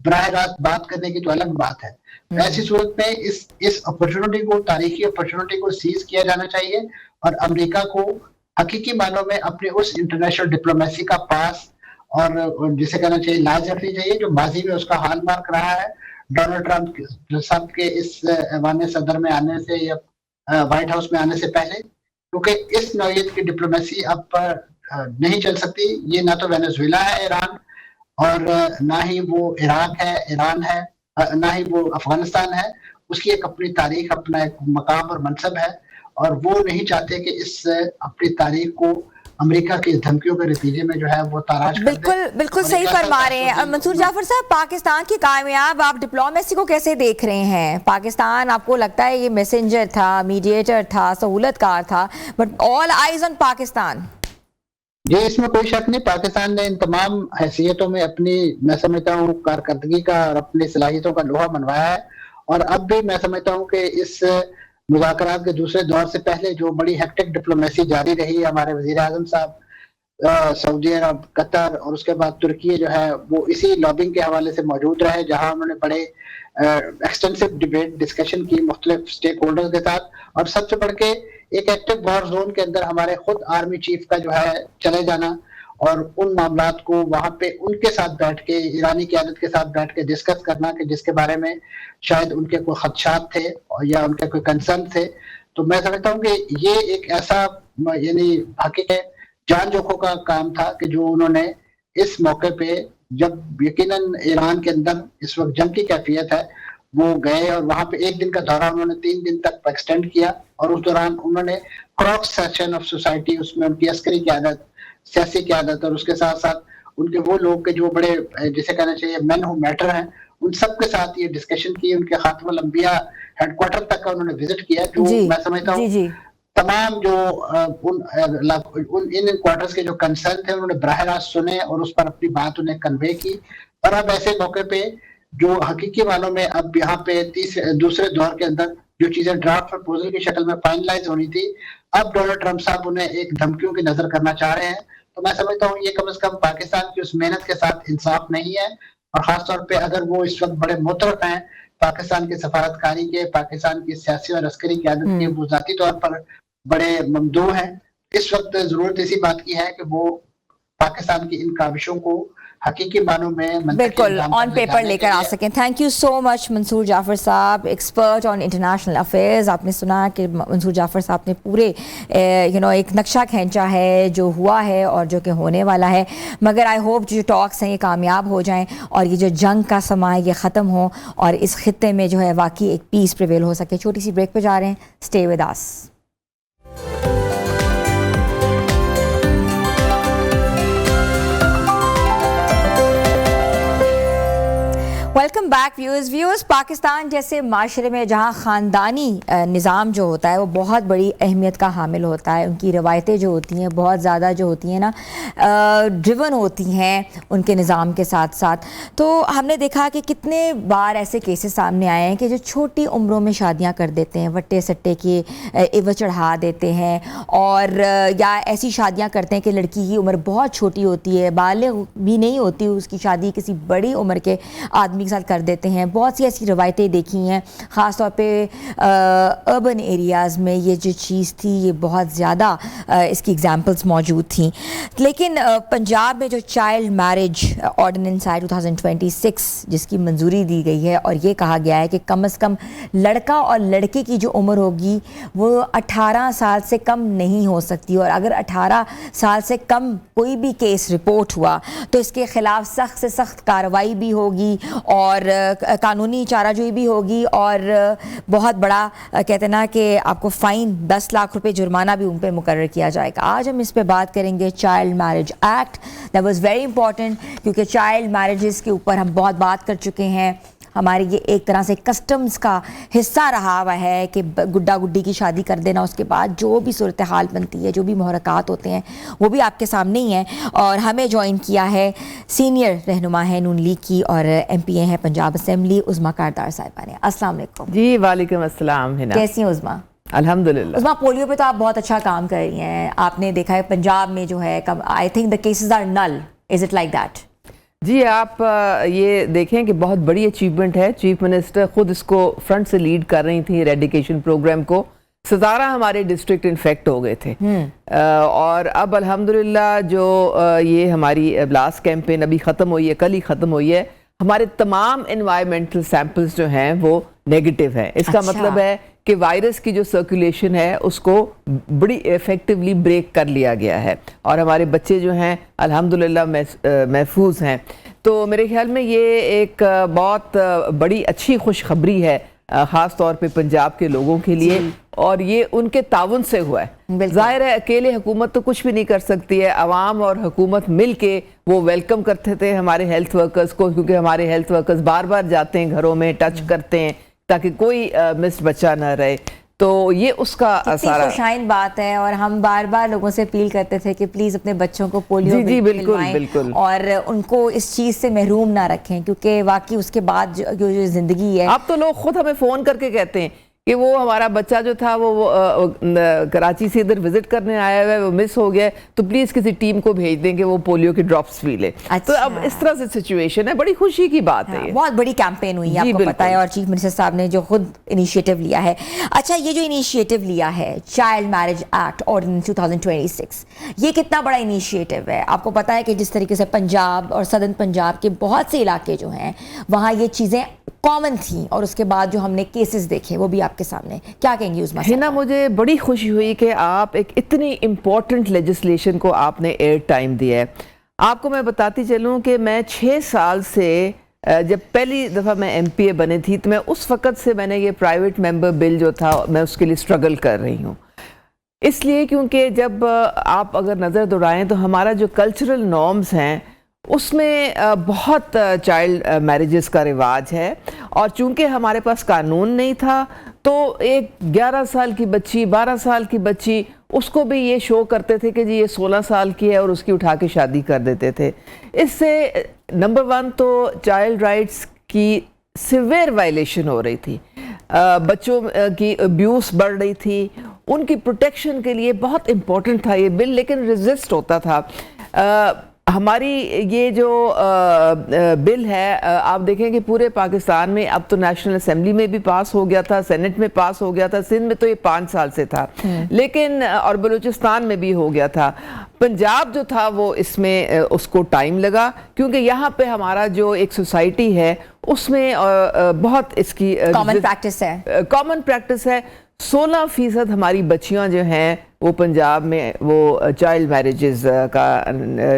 براہ راست بات کرنے کی تو الگ بات ہے. ایسی صورت میں اس اپرچونٹی کو, تاریخی اپرچونٹی کو سیز کیا جانا چاہیے اور امریکہ کو حقیقی معنوں میں اپنے اس انٹرنیشنل ڈپلومیسی کا پاس اور جسے کہنا چاہیے لاز رکھنی چاہیے جو ماضی میں اس کا ہال مارک رہا ہے ڈونلڈ ٹرمپ صاحب کے اس ایوان صدر میں آنے سے یا وائٹ ہاؤس میں آنے سے پہلے, کیونکہ اس نوعیت کی ڈپلومیسی اب نہیں چل سکتی. یہ نہ تو وینزویلا ہے ایران, اور نہ ہی وہ عراق ہے, ایران ہے, نہ ہی وہ افغانستان ہے. اس کی ایک اپنی تاریخ, اپنا ایک مقام اور منصب ہے, اور وہ نہیں چاہتے کہ اس اپنی تاریخ کو امریکہ کی دھمکیوں کے نتیجے میں جو ہے وہ تاراج کر دے. بالکل صحیح فرما رہے ہیں منصور جعفر صاحب. پاکستان کی کامیاب آپ ڈپلومیسی کو کیسے دیکھ رہے ہیں؟ پاکستان آپ کو لگتا ہے یہ میسنجر تھا, میڈیٹر تھا, سہولت کار تھا, but all eyes on Pakistan. جی اس میں کوئی شک نہیں, پاکستان نے ان تمام حیثیتوں میں اپنی, میں سمجھتا ہوں, کارکردگی کا اور اپنی صلاحیتوں کا لوہا منوایا ہے. اور اب بھی میں سمجھتا ہوں کہ اس مذاکرات کے دوسرے دور سے پہلے جو بڑی ہیکٹک ڈپلومیسی جاری رہی, ہمارے وزیر اعظم صاحب سعودی عرب, قطر اور اس کے بعد ترکی جو ہے وہ اسی لابنگ کے حوالے سے موجود رہے, جہاں انہوں نے بڑے ایکسٹینسو ڈیبیٹ ڈسکشن کی مختلف سٹیک ہولڈرز کے ساتھ. اور سب سے بڑھ کے ایک ایکٹیو وار زون کے اندر ہمارے خود آرمی چیف کا جو ہے چلے جانا اور ان معاملات کو وہاں پہ ان کے ساتھ بیٹھ کے, ایرانی قیادت کے ساتھ بیٹھ کے ڈسکس کرنا کہ جس کے بارے میں شاید ان کے کوئی خدشات تھے یا ان کے کوئی کنسرن تھے. تو میں سمجھتا ہوں کہ یہ ایک ایسا یعنی حقیقت جان جوکھوں کا کام تھا کہ جو انہوں نے اس موقع پہ, جب یقیناً ایران کے اندر اس وقت جنگ کی کیفیت ہے, وہ گئے اور وہاں پہ ایک دن کا دورہ انہوں نے 3 دن تک ایکسٹینڈ کیا. اور اس دوران انہوں نے کراس سیکشن آف سوسائٹی, اس میں ان کی عسکری قیادت, سیاسی قیادت اور اس کے ساتھ ساتھ ان کے وہ لوگ کے جو بڑے جسے کہنا چاہیے مین ہو میٹر ہیں, ان سب کے ساتھ یہ ڈسکشن کی. ان کے خاتم الانبیاء ہیڈ کوارٹر تک کا انہوں نے وزٹ کیا, جو میں سمجھتا ہوں تمام جو ان کوارٹرز کے جو کنسرن تھے انہوں نے براہ راست سنے اور اس پر اپنی بات انہیں کنوے کی. اور اب ایسے موقع پہ جو حقیقی معنوں میں اب یہاں پہ دوسرے دور کے اندر جو چیزیں ڈرافٹ پرپوزل کی شکل میں فائنلائز ہونی تھی, اب ڈونلڈ ٹرمپ صاحب انہیں ایک دھمکیوں کی نظر کرنا چاہ رہے ہیں. تو میں سمجھتا ہوں یہ کم از کم پاکستان کی اس محنت کے ساتھ انصاف نہیں ہے, اور خاص طور پہ اگر وہ اس وقت بڑے مترف ہیں پاکستان کی سفارتکاری کے, پاکستان کی سیاسی اور عسکری قیادت کے, وہ ذاتی طور پر بڑے ممدوح ہیں. اس وقت ضرورت اسی بات کی ہے کہ وہ پاکستان کی ان کاوشوں کو حقیقی معنوں میں بالکل آن پیپر لے کر آ سکیں. تھینک یو سو مچ منصور جعفر صاحب, ایکسپرٹ آن انٹرنیشنل افیئرز. آپ نے سنا کہ منصور جعفر صاحب نے پورے ایک نقشہ کھینچا ہے جو ہوا ہے اور جو کہ ہونے والا ہے. مگر آئی ہوپ جو ٹاکس ہیں یہ کامیاب ہو جائیں اور یہ جو جنگ کا سما ہے یہ ختم ہو اور اس خطے میں جو ہے واقعی ایک پیس پریویل ہو سکے. چھوٹی سی بریک پہ جا رہے ہیں, stay with us. Welcome back viewers. Pakistan جیسے معاشرے میں جہاں خاندانی نظام جو ہوتا ہے وہ بہت بڑی اہمیت کا حامل ہوتا ہے, ان کی روایتیں جو ہوتی ہیں بہت زیادہ جو ہوتی ہیں نا ڈریون ہوتی ہیں ان کے نظام کے ساتھ ساتھ. تو ہم نے دیکھا کہ کتنے بار ایسے کیسز سامنے آئے ہیں کہ جو چھوٹی عمروں میں شادیاں کر دیتے ہیں, وٹے سٹے کے عوض چڑھا دیتے ہیں, اور یا ایسی شادیاں کرتے ہیں کہ لڑکی کی عمر بہت چھوٹی ہوتی ہے, بالغ بھی نہیں ہوتی, اس کی شادی کسی بڑی عمر کے آدمی کے ساتھ کر دیتے ہیں. بہت سی ایسی روایتیں دیکھی ہیں, خاص طور پہ اربن ایریاز میں یہ جو چیز تھی یہ بہت زیادہ اس کی ایگزامپلس موجود تھیں. لیکن پنجاب میں جو چائلڈ میرج آرڈیننس ہے 2026 جس کی منظوری دی گئی ہے, اور یہ کہا گیا ہے کہ کم از کم لڑکا اور لڑکے کی جو عمر ہوگی وہ 18 سال سے کم نہیں ہو سکتی, اور اگر 18 سال سے کم کوئی بھی کیس رپورٹ ہوا تو اس کے خلاف سخت سے سخت کارروائی بھی ہوگی اور قانونی چارہ جوئی بھی ہوگی, اور بہت بڑا کہتے ہیں نا کہ آپ کو فائن 10 لاکھ روپے جرمانہ بھی ان پہ مقرر کیا جائے گا. آج ہم اس پہ بات کریں گے child marriage act. That was very important کیونکہ چائلڈ میرجز کے اوپر ہم بہت بات کر چکے ہیں. ہمارے یہ ایک طرح سے کسٹمز کا حصہ رہا ہوا ہے کہ گڈا گڈی کی شادی کر دینا, اس کے بعد جو بھی صورتحال بنتی ہے, جو بھی محرکات ہوتے ہیں وہ بھی آپ کے سامنے ہی ہیں. اور ہمیں جوائن کیا ہے سینئر رہنما ہے نون لیگ کی اور ایم پی اے ہیں پنجاب اسمبلی, عظمیٰ کاردار صاحبہ نے. السلام علیکم. جی وعلیکم السلام. کیسی ہیں عظمیٰ؟ الحمدللہ. عظمیٰ پولیو پہ تو آپ بہت اچھا کام کر رہی ہیں. آپ نے دیکھا ہے پنجاب میں جو ہے I think the cases are null, is it like that? جی آپ یہ دیکھیں کہ بہت بڑی اچیومنٹ ہے. چیف منسٹر خود اس کو فرنٹ سے لیڈ کر رہی تھیں ایریڈیکیشن پروگرام کو. 17 ہمارے ڈسٹرکٹ انفیکٹ ہو گئے تھے اور اب الحمدللہ جو یہ ہماری بلاس کیمپین ابھی ختم ہوئی ہے, کل ہی ختم ہوئی ہے, ہمارے تمام انوائرمنٹل سیمپلز جو ہیں وہ نیگیٹو ہیں. اس کا مطلب ہے کہ وائرس کی جو سرکولیشن ہے اس کو بڑی ایفیکٹولی بریک کر لیا گیا ہے اور ہمارے بچے جو ہیں الحمدللہ محفوظ ہیں. تو میرے خیال میں یہ ایک بہت بڑی اچھی خوشخبری ہے خاص طور پہ پنجاب کے لوگوں کے لیے اور یہ ان کے تعاون سے ہوا ہے. ظاہر ہے اکیلے حکومت تو کچھ بھی نہیں کر سکتی ہے, عوام اور حکومت مل کے وہ ویلکم کرتے تھے ہمارے ہیلتھ ورکرز کو, کیونکہ ہمارے ہیلتھ ورکرز بار بار جاتے ہیں گھروں میں, ٹچ کرتے ہیں تاکہ کوئی مسڈ بچہ نہ رہے. تو یہ اس کا سارا خوشائن بات ہے اور ہم بار بار لوگوں سے اپیل کرتے تھے کہ پلیز اپنے بچوں کو پولیو بالکل اور ان کو اس چیز سے محروم نہ رکھیں, کیونکہ واقعی اس کے بعد جو زندگی ہے. اب تو لوگ خود ہمیں فون کر کے کہتے ہیں کہ وہ ہمارا بچہ جو تھا وہ کراچی سے ادھر وزٹ کرنے آیا ہوا ہے, وہ مس ہو گیا, تو پلیز کسی ٹیم کو بھیج دیں کہ وہ پولیو کے ڈراپس بھی لے. تو اب اس طرح سے سچویشن ہے, بڑی خوشی کی بات ہے. بہت بڑی کیمپین ہوئی ہے آپ کو پتہ ہے, اور چیف منسٹر صاحب نے جو خود انیشیٹو لیا ہے. اچھا, یہ جو انیشیٹو لیا ہے چائلڈ میرج ایکٹ آرڈیننس 2026, یہ کتنا بڑا انیشیٹو ہے؟ آپ کو پتہ ہے کہ جس طریقے سے پنجاب اور سدرن پنجاب کے بہت سے علاقے جو ہیں وہاں یہ چیزیں کامن تھیں اور اس کے بعد جو ہم نے کیسز دیکھے وہ بھی آپ کے سامنے. کیا کہیں گے اس مسئلے؟ ہنا, مجھے بڑی خوشی ہوئی کہ آپ ایک اتنی امپورٹنٹ لیجسلیشن کو آپ نے ایئر ٹائم دیا ہے. آپ کو میں بتاتی چلوں کہ میں 6 سال سے جب پہلی دفعہ میں ایم پی اے بنے تھی تو میں اس وقت سے میں نے یہ پرائیویٹ ممبر بل جو تھا میں اس کے لیے سٹرگل کر رہی ہوں. اس لیے کیونکہ جب آپ اگر نظر دوڑائیں تو ہمارا جو کلچرل نارمز ہیں اس میں بہت چائلڈ میرجز کا رواج ہے, اور چونکہ ہمارے پاس قانون نہیں تھا تو ایک 11 سال کی بچی, 12 سال کی بچی, اس کو بھی یہ شو کرتے تھے کہ جی یہ 16 سال کی ہے اور اس کی اٹھا کے شادی کر دیتے تھے. اس سے نمبر 1 تو چائلڈ رائٹس کی سیویئر وائلیشن ہو رہی تھی, بچوں کی ابیوس بڑھ رہی تھی. ان کی پروٹیکشن کے لیے بہت امپورٹنٹ تھا یہ بل, لیکن ریزسٹ ہوتا تھا. ہماری یہ جو بل ہے آپ دیکھیں کہ پورے پاکستان میں اب تو نیشنل اسمبلی میں بھی پاس ہو گیا تھا, سینٹ میں پاس ہو گیا تھا, سندھ میں تو یہ 5 سال سے تھا, لیکن اور بلوچستان میں بھی ہو گیا تھا. پنجاب جو تھا وہ اس میں اس کو ٹائم لگا, کیونکہ یہاں پہ ہمارا جو ایک سوسائٹی ہے اس میں بہت اس کی کامن پریکٹس ہے. 16% ہماری بچیاں جو ہیں وہ پنجاب میں وہ چائلڈ میرجز کا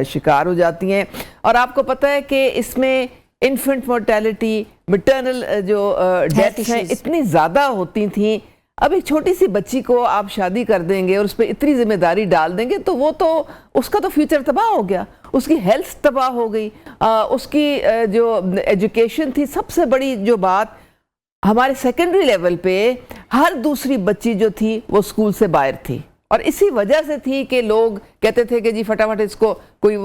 شکار ہو جاتی ہیں. اور آپ کو پتہ ہے کہ اس میں انفنٹ مورٹیلٹی, مٹرنل جو ڈیتھس ہیں اتنی زیادہ ہوتی تھیں. اب ایک چھوٹی سی بچی کو آپ شادی کر دیں گے اور اس پہ اتنی ذمہ داری ڈال دیں گے تو وہ تو اس کا تو فیوچر تباہ ہو گیا, اس کی ہیلتھ تباہ ہو گئی, اس کی جو ایجوکیشن تھی. سب سے بڑی جو بات ہمارے سیکنڈری لیول پہ ہر دوسری بچی جو تھی وہ اسکول سے باہر تھی, اور اسی وجہ سے تھی کہ لوگ کہتے تھے کہ جی فٹافٹ اس کو کوئی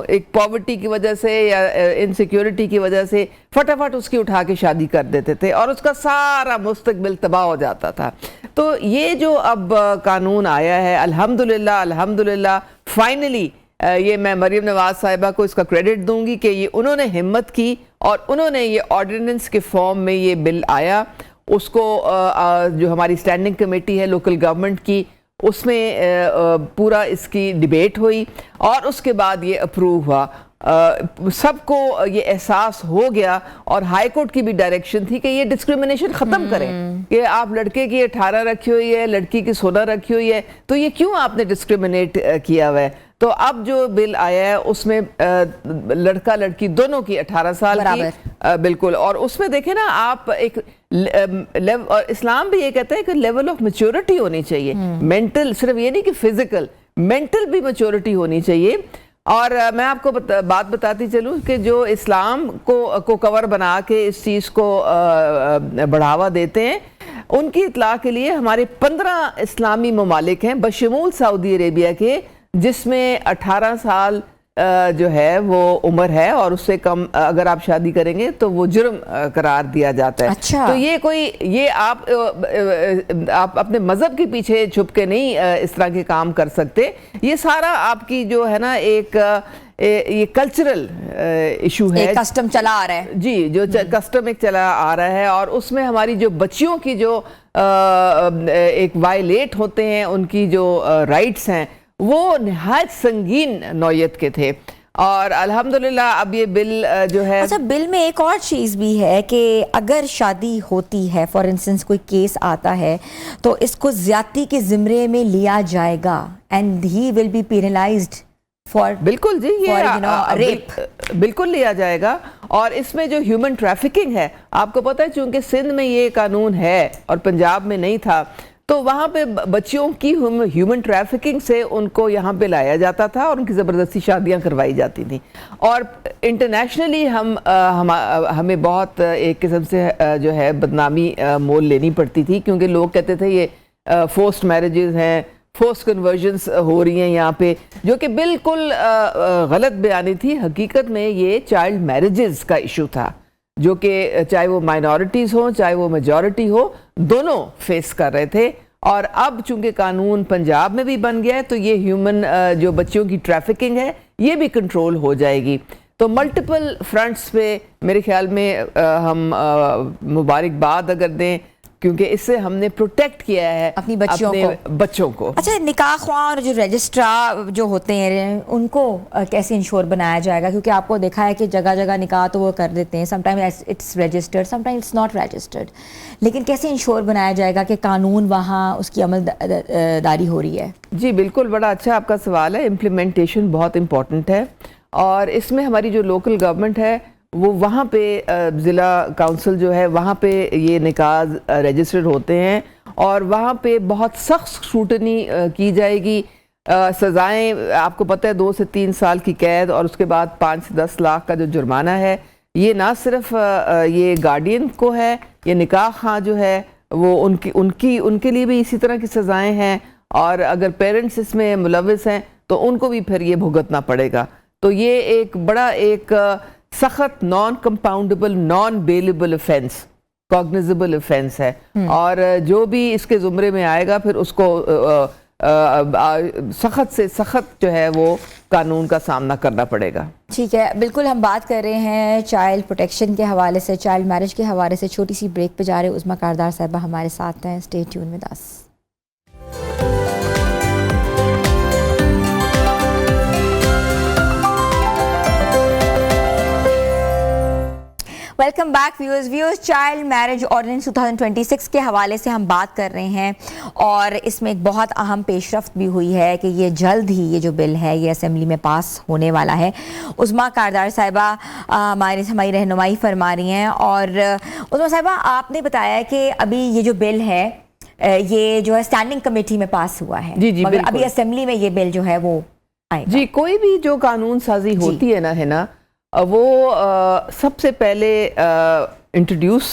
ایک پاورٹی کی وجہ سے یا انسیکیورٹی کی وجہ سے فٹافٹ اس کی اٹھا کے شادی کر دیتے تھے اور اس کا سارا مستقبل تباہ ہو جاتا تھا. تو یہ جو اب قانون آیا ہے الحمدللہ فائنلی یہ میں مریم نواز صاحبہ کو اس کا کریڈٹ دوں گی کہ یہ انہوں نے ہمت کی اور انہوں نے یہ آرڈیننس کے فارم میں یہ بل آیا. اس کو جو ہماری اسٹینڈنگ کمیٹی ہے لوکل گورنمنٹ کی اس میں پورا اس کی ڈیبیٹ ہوئی اور اس کے بعد یہ اپروو ہوا. سب کو یہ احساس ہو گیا اور ہائی کورٹ کی بھی ڈائریکشن تھی کہ یہ ڈسکریمنیشن ختم کریں کہ آپ لڑکے کی 18 رکھی ہوئی ہے, لڑکی کی 16 رکھی ہوئی ہے, تو یہ کیوں آپ نے ڈسکریمنیٹ کیا ہوا ہے. تو اب جو بل آیا ہے اس میں لڑکا لڑکی دونوں کی 18 سال کی بالکل, اور اس میں دیکھیں نا آپ ایک اور اسلام بھی یہ کہتا ہے کہ لیول آف میچورٹی ہونی چاہیے, مینٹل, صرف یہ نہیں کہ فزیکل, مینٹل بھی میچورٹی ہونی چاہیے. اور میں آپ کو بات بتاتی چلوں کہ جو اسلام کو کور بنا کے اس چیز کو بڑھاوا دیتے ہیں ان کی اطلاع کے لیے ہمارے 15 اسلامی ممالک ہیں بشمول سعودی عربیہ کے, جس میں 18 سال جو ہے وہ عمر ہے اور اس سے کم اگر آپ شادی کریں گے تو وہ جرم قرار دیا جاتا ہے. اچھا. تو یہ آپ اپنے مذہب کے پیچھے چھپ کے نہیں اس طرح کے کام کر سکتے. یہ سارا آپ کی جو ہے نا ایک یہ کلچرل ایشو ہے, ایک کسٹم چلا آ رہا ہے. جی, جو کسٹم ایک چلا آ رہا ہے, اور اس میں ہماری جو بچیوں کی جو ایک وائلیٹ ہوتے ہیں, ان کی جو رائٹس ہیں وہ نہایت سنگین نوعیت کے تھے. اور الحمدللہ اب یہ بل جو ہے, اچھا بل میں ایک اور چیز بھی ہے کہ اگر شادی ہوتی ہے, فار انسٹنس کوئی کیس آتا ہے تو اس کو زیادتی کے زمرے میں لیا جائے گا and he will be penalized for. بالکل جی, یہ بالکل لیا جائے گا. اور اس میں جو ہیومن ٹریفکنگ ہے, آپ کو پتہ ہے چونکہ سندھ میں یہ قانون ہے اور پنجاب میں نہیں تھا, تو وہاں پہ بچیوں کی ہیومن ٹریفکنگ سے ان کو یہاں پہ لایا جاتا تھا اور ان کی زبردستی شادیاں کروائی جاتی تھیں. اور انٹرنیشنلی ہمیں بہت ایک قسم سے جو ہے بدنامی مول لینی پڑتی تھی, کیونکہ لوگ کہتے تھے یہ فورسڈ میرجز ہیں, فورس کنورژنس ہو رہی ہیں یہاں پہ, جو کہ بالکل غلط بیانی تھی. حقیقت میں یہ چائلڈ میرجز کا ایشو تھا, جو کہ چاہے وہ مائنورٹیز ہوں چاہے وہ میجورٹی ہو, دونوں فیس کر رہے تھے. اور اب چونکہ قانون پنجاب میں بھی بن گیا ہے تو یہ ہیومن جو بچیوں کی ٹریفکنگ ہے یہ بھی کنٹرول ہو جائے گی. تو ملٹیپل فرنٹس پہ میرے خیال میں ہم مبارکباد اگر دیں, کیونکہ اس سے ہم نے پروٹیکٹ کیا ہے اپنی بچوں کو. اچھا, نکاح خواہ اور جو رجسٹرار جو ہوتے ہیں ان کو کیسے انشور بنایا جائے گا, کیونکہ آپ کو دیکھا ہے کہ جگہ جگہ نکاح تو وہ کر دیتے ہیں, some time it's registered, some time it's not registered, لیکن کیسے انشور بنایا جائے گا کہ قانون وہاں اس کی عمل داری ہو رہی ہے؟ جی بالکل, بڑا اچھا آپ کا سوال ہے. امپلیمنٹیشن بہت امپورٹنٹ ہے, اور اس میں ہماری جو لوکل گورنمنٹ ہے وہ وہاں پہ ضلع کونسل جو ہے وہاں پہ یہ نکاح رجسٹرڈ ہوتے ہیں, اور وہاں پہ بہت سخت اسکروٹنی کی جائے گی. سزائیں آپ کو پتہ ہے 2 سے 3 سال کی قید اور اس کے بعد 5 سے 10 لاکھ کا جو جرمانہ ہے. یہ نہ صرف یہ گارڈین کو ہے, یہ نکاح خواہ جو ہے وہ ان کے لیے بھی اسی طرح کی سزائیں ہیں, اور اگر پیرنٹس اس میں ملوث ہیں تو ان کو بھی پھر یہ بھگتنا پڑے گا. تو یہ ایک بڑا ایک سخت non compoundable non bailable offence, cognizable offence ہے, اور جو بھی اس کے زمرے میں آئے گا پھر اس کو سخت سے سخت جو ہے وہ قانون کا سامنا کرنا پڑے گا. ٹھیک ہے, بالکل ہم بات کر رہے ہیں چائلڈ پروٹیکشن کے حوالے سے, چائلڈ میرج کے حوالے سے. چھوٹی سی بریک پہ جا رہے ہیں. عظمیٰ کاردار صاحبہ ہمارے ساتھ ہیں, stay tune with us. Welcome back viewers. Child marriage ordinance 2026 کے حوالے سے ہم بات کر رہے ہیں, اور اس میں ایک بہت اہم پیش رفت بھی ہوئی ہے کہ یہ جلد ہی یہ جو بل ہے یہ اسمبلی میں پاس ہونے والا ہے. عظمیٰ کاردار صاحبہ ہماری رہنمائی فرما رہی ہیں. اور عظمیٰ صاحبہ, آپ نے بتایا کہ ابھی یہ جو بل ہے یہ جو ہے اسٹینڈنگ کمیٹی میں پاس ہوا ہے, مگر ابھی اسمبلی میں یہ بل جو ہے وہ آئے گا. جی, کوئی بھی جو قانون سازی ہوتی ہے نا وہ سب سے پہلے انٹروڈیوس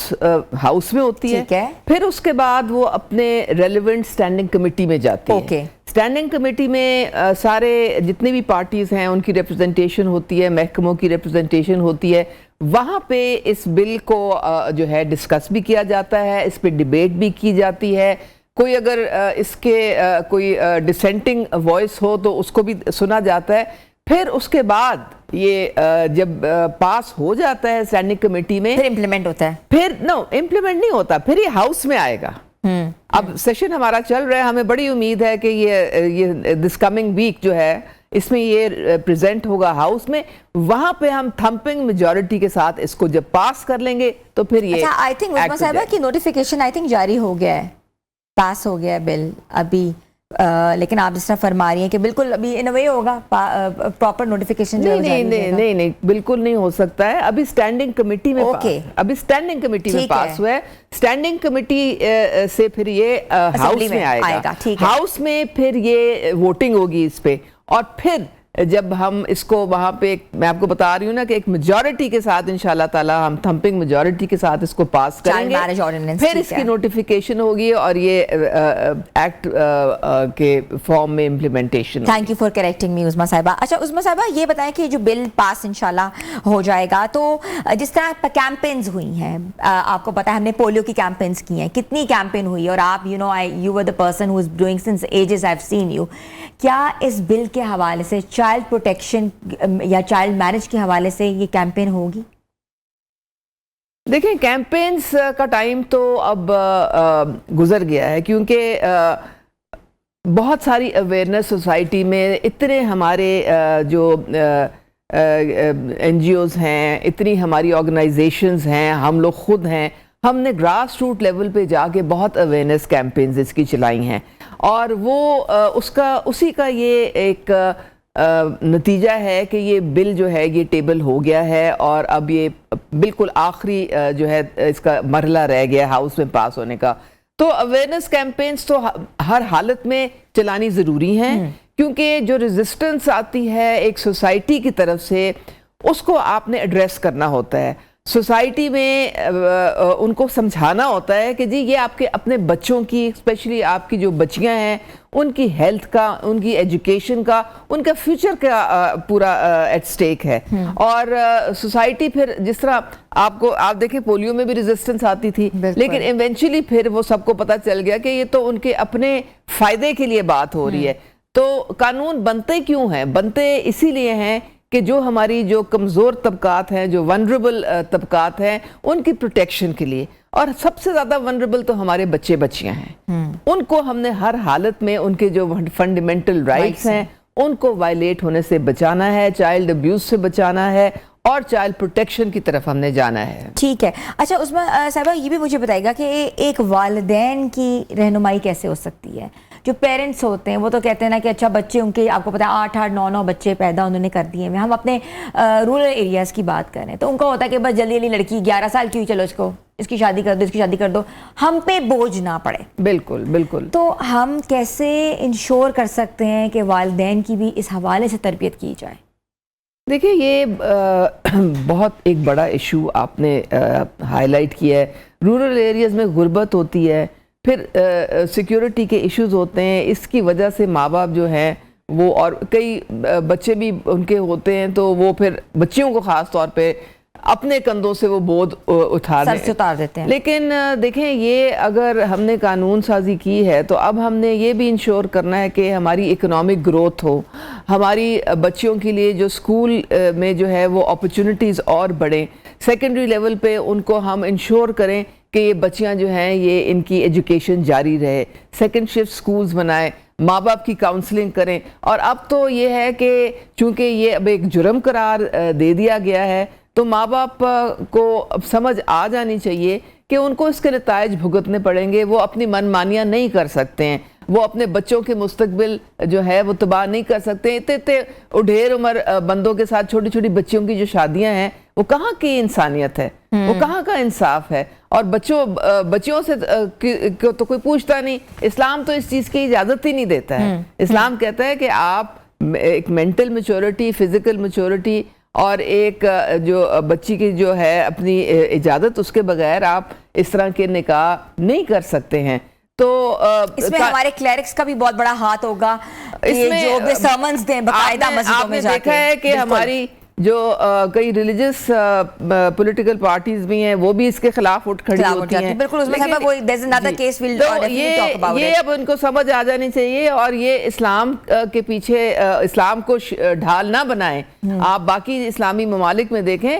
ہاؤس میں ہوتی ہے, پھر اس کے بعد وہ اپنے ریلیونٹ اسٹینڈنگ کمیٹی میں جاتی ہے. اسٹینڈنگ کمیٹی میں سارے جتنے بھی پارٹیز ہیں ان کی ریپرزنٹیشن ہوتی ہے, محکموں کی ریپرزنٹیشن ہوتی ہے. وہاں پہ اس بل کو جو ہے ڈسکس بھی کیا جاتا ہے, اس پہ ڈیبیٹ بھی کی جاتی ہے. کوئی اگر اس کے کوئی ڈسینٹنگ وائس ہو تو اس کو بھی سنا جاتا ہے. پھر اس کے بعد یہ جب پاس ہو جاتا ہے اسٹینڈنگ کمیٹی میں, پھر امپلیمنٹ ہوتا ہے. پھر امپلیمنٹ نہیں ہوتا, پھر یہ ہاؤس میں آئے گا. اب سیشن ہمارا چل رہا ہے, ہمیں بڑی امید ہے کہ یہ دس کمنگ ویک جو ہے اس میں یہ پریزنٹ ہوگا ہاؤس میں. وہاں پہ ہم تھمپنگ میجورٹی کے ساتھ اس کو جب پاس کر لیں گے تو پھر یہ آئی تھنک عظمیٰ صاحبہ کی نوٹیفیکیشن آئی تھنک جاری ہو گیا ہے, پاس ہو گیا ہے بل ابھی, لیکن آپ جس طرح فرما رہی ہیں کہ بالکل ابھی ان وے ہوگا پراپر نوٹیفیکیشن. نہیں بالکل نہیں ہو سکتا ہے. ابھی اسٹینڈنگ کمیٹی میں پاس ہوا ہے. اسٹینڈنگ کمیٹی سے پھر یہ ہاؤس میں آئے گا. ہاؤس میں پھر یہ ووٹنگ ہوگی اس پہ, اور پھر جب ہم اس کو وہاں پہ میں آپ کو بتا رہی ہوں نا کہ ایک میجورٹی کے ساتھ انشاءاللہ تعالی ہم تھمپنگ میجورٹی کے ساتھ اس کو پاس کریں گے, پھر اس کی نوٹیفیکیشن ہوگی اور یہ ایکٹ کے فارم میں implementation. Thank you for correcting me Uzma صاحبہ. اچھا عظمیٰ صاحبہ یہ بتائیں کہ جو بل پاس انشاءاللہ ہو جائے گا تو جس طرح کیمپینز ہوئی ہیں, آپ کو پتا ہے ہم نے پولیو کی کیمپینز کی ہیں, کتنی کیمپین ہوئی اور آپ you were the person who is doing since ages I have seen you, کیا اس بل کے حوالے سے چائلڈ پروٹیکشن یا چائلڈ میرج کے حوالے سے یہ کیمپین ہوگی؟ دیکھیں کیمپینز کا ٹائم تو اب گزر گیا ہے, کیونکہ بہت ساری اویئرنیس سوسائٹی میں, اتنے ہمارے جو این جی اوز ہیں, اتنی ہماری آرگنائزیشنز ہیں, ہم لوگ خود ہیں, ہم نے گراس روٹ لیول پہ جا کے بہت اویئرنیس کیمپینز اس کی چلائی ہیں, اور وہ اسی کا یہ ایک نتیجہ ہے کہ یہ بل جو ہے یہ ٹیبل ہو گیا ہے, اور اب یہ بالکل آخری جو ہے اس کا مرحلہ رہ گیا ہاؤس میں پاس ہونے کا. تو اویئرنیس کیمپینز تو ہر حالت میں چلانی ضروری ہیں, کیونکہ جو ریزسٹنس آتی ہے ایک سوسائٹی کی طرف سے اس کو آپ نے ایڈریس کرنا ہوتا ہے. سوسائٹی میں ان کو سمجھانا ہوتا ہے کہ جی یہ آپ کے اپنے بچوں کی, اسپیشلی آپ کی جو بچیاں ہیں, ان کی ہیلتھ کا, ان کی ایجوکیشن کا, ان کا فیوچر کا پورا ایٹ سٹیک ہے. اور سوسائٹی پھر جس طرح آپ دیکھیں پولیو میں بھی ریزسٹنس آتی تھی, لیکن ایونچولی پھر وہ سب کو پتہ چل گیا کہ یہ تو ان کے اپنے فائدے کے لیے بات ہو رہی ہے. تو قانون بنتے کیوں ہیں؟ بنتے اسی لیے ہیں کہ جو ہماری جو کمزور طبقات ہیں, جو ونربل طبقات ہیں, ان کی پروٹیکشن کے لیے. اور سب سے زیادہ ونربل تو ہمارے بچے بچیاں ہیں, ان کو ہم نے ہر حالت میں ان کے جو فنڈامنٹل رائٹس ہیں ان کو وائلیٹ ہونے سے بچانا ہے, چائلڈ ابیوز سے بچانا ہے, اور چائلڈ پروٹیکشن کی طرف ہم نے جانا ہے. ٹھیک ہے. اچھا عظمیٰ صاحبہ یہ بھی مجھے بتائے گا کہ ایک والدین کی رہنمائی کیسے ہو سکتی ہے؟ جو پیرنٹس ہوتے ہیں وہ تو کہتے ہیں نا کہ اچھا بچے ان کے, آپ کو پتا ہے 8 9 بچے پیدا انہوں نے کر دیے ہیں. ہم اپنے رورل ایریاز کی بات کریں تو ان کا ہوتا ہے کہ بس جلدی جلدی لڑکی 11 سال کی ہوئی, چلو اس کی شادی کر دو, اس کی شادی کر دو, ہم پہ بوجھ نہ پڑے. بالکل بالکل. تو ہم کیسے انشور کر سکتے ہیں کہ والدین کی بھی اس حوالے سے تربیت کی جائے؟ دیکھیں یہ بہت ایک بڑا ایشو آپ نے ہائی لائٹ کیا ہے. رورل ایریاز میں غربت ہوتی ہے, پھر سیکیورٹی کے ایشوز ہوتے ہیں, اس کی وجہ سے ماں باپ جو ہیں وہ, اور کئی بچے بھی ان کے ہوتے ہیں, تو وہ پھر بچیوں کو خاص طور پہ اپنے کندھوں سے وہ بودھ اتار دیتے ہیں. لیکن دیکھیں یہ اگر ہم نے قانون سازی کی ہے تو اب ہم نے یہ بھی انشور کرنا ہے کہ ہماری اکنامک گروتھ ہو, ہماری بچیوں کے لیے جو اسکول میں جو ہے وہ اپرچونٹیز اور بڑھیں, سیکنڈری لیول پہ ان کو ہم انشور کریں کہ یہ بچیاں جو ہیں یہ ان کی ایجوکیشن جاری رہے, سیکنڈ شفٹ سکولز بنائیں, ماں باپ کی کاؤنسلنگ کریں. اور اب تو یہ ہے کہ چونکہ یہ اب ایک جرم قرار دے دیا گیا ہے تو ماں باپ کو اب سمجھ آ جانی چاہیے کہ ان کو اس کے نتائج بھگتنے پڑیں گے. وہ اپنی من مانیاں نہیں کر سکتے ہیں, وہ اپنے بچوں کے مستقبل جو ہے وہ تباہ نہیں کر سکتے. اتنے ڈھیر عمر بندوں کے ساتھ چھوٹی چھوٹی بچیوں کی جو شادیاں ہیں وہ کہاں کی انسانیت ہے, وہ کہاں کا انصاف ہے. اور بچیوں سے تو کوئی پوچھتا نہیں. اسلام تو اس چیز کی اجازت ہی نہیں دیتا ہے. اسلام کہتا ہے کہ آپ ایک مینٹل میچورٹی, فزیکل میچورٹی اور ایک جو بچی کی جو ہے اپنی اجازت, اس کے بغیر آپ اس طرح کے نکاح نہیں کر سکتے ہیں. تو اس میں ہمارے کلیرکس کا بھی بہت بڑا ہاتھ ہوگا, جو بھی سرمنز دیں باقاعدہ مسجدوں میں جا کے. دیکھا ہے کہ ہماری جو کئی ریلیجس پولیٹیکل پارٹیز بھی ہیں وہ بھی اس کے خلاف اٹھ کھڑی ہوتی ہیں. یہ اب ان کو سمجھ آ جانی چاہیے, اور یہ اسلام کے پیچھے اسلام کو ڈھال نہ بنائیں. آپ باقی اسلامی ممالک میں دیکھیں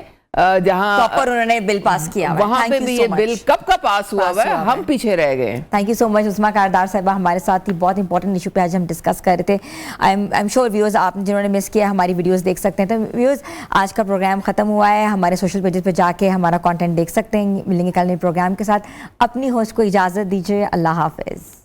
جہاں انہوں نے بل پاس کیا, وہاں پہ بھی یہ بل کب کا پاس ہوا ہے, ہم پیچھے رہ گئے. تھینک یو سو مچ عظمیٰ کاردار صاحبہ, ہمارے ساتھ ہی بہت امپورٹنٹ ایشو پہ آج ہم ڈسکس کر رہے تھے. آئی ایم شیور ویورز آپ جنہوں نے مس کیا ہماری ویڈیوز دیکھ سکتے ہیں. تو ویورز آج کا پروگرام ختم ہوا ہے, ہمارے سوشل پیجز پہ جا کے ہمارا کانٹینٹ دیکھ سکتے ہیں. ملیں گے کل نئے پروگرام کے ساتھ. اپنی ہوسٹ کو اجازت دیجیے, اللہ حافظ.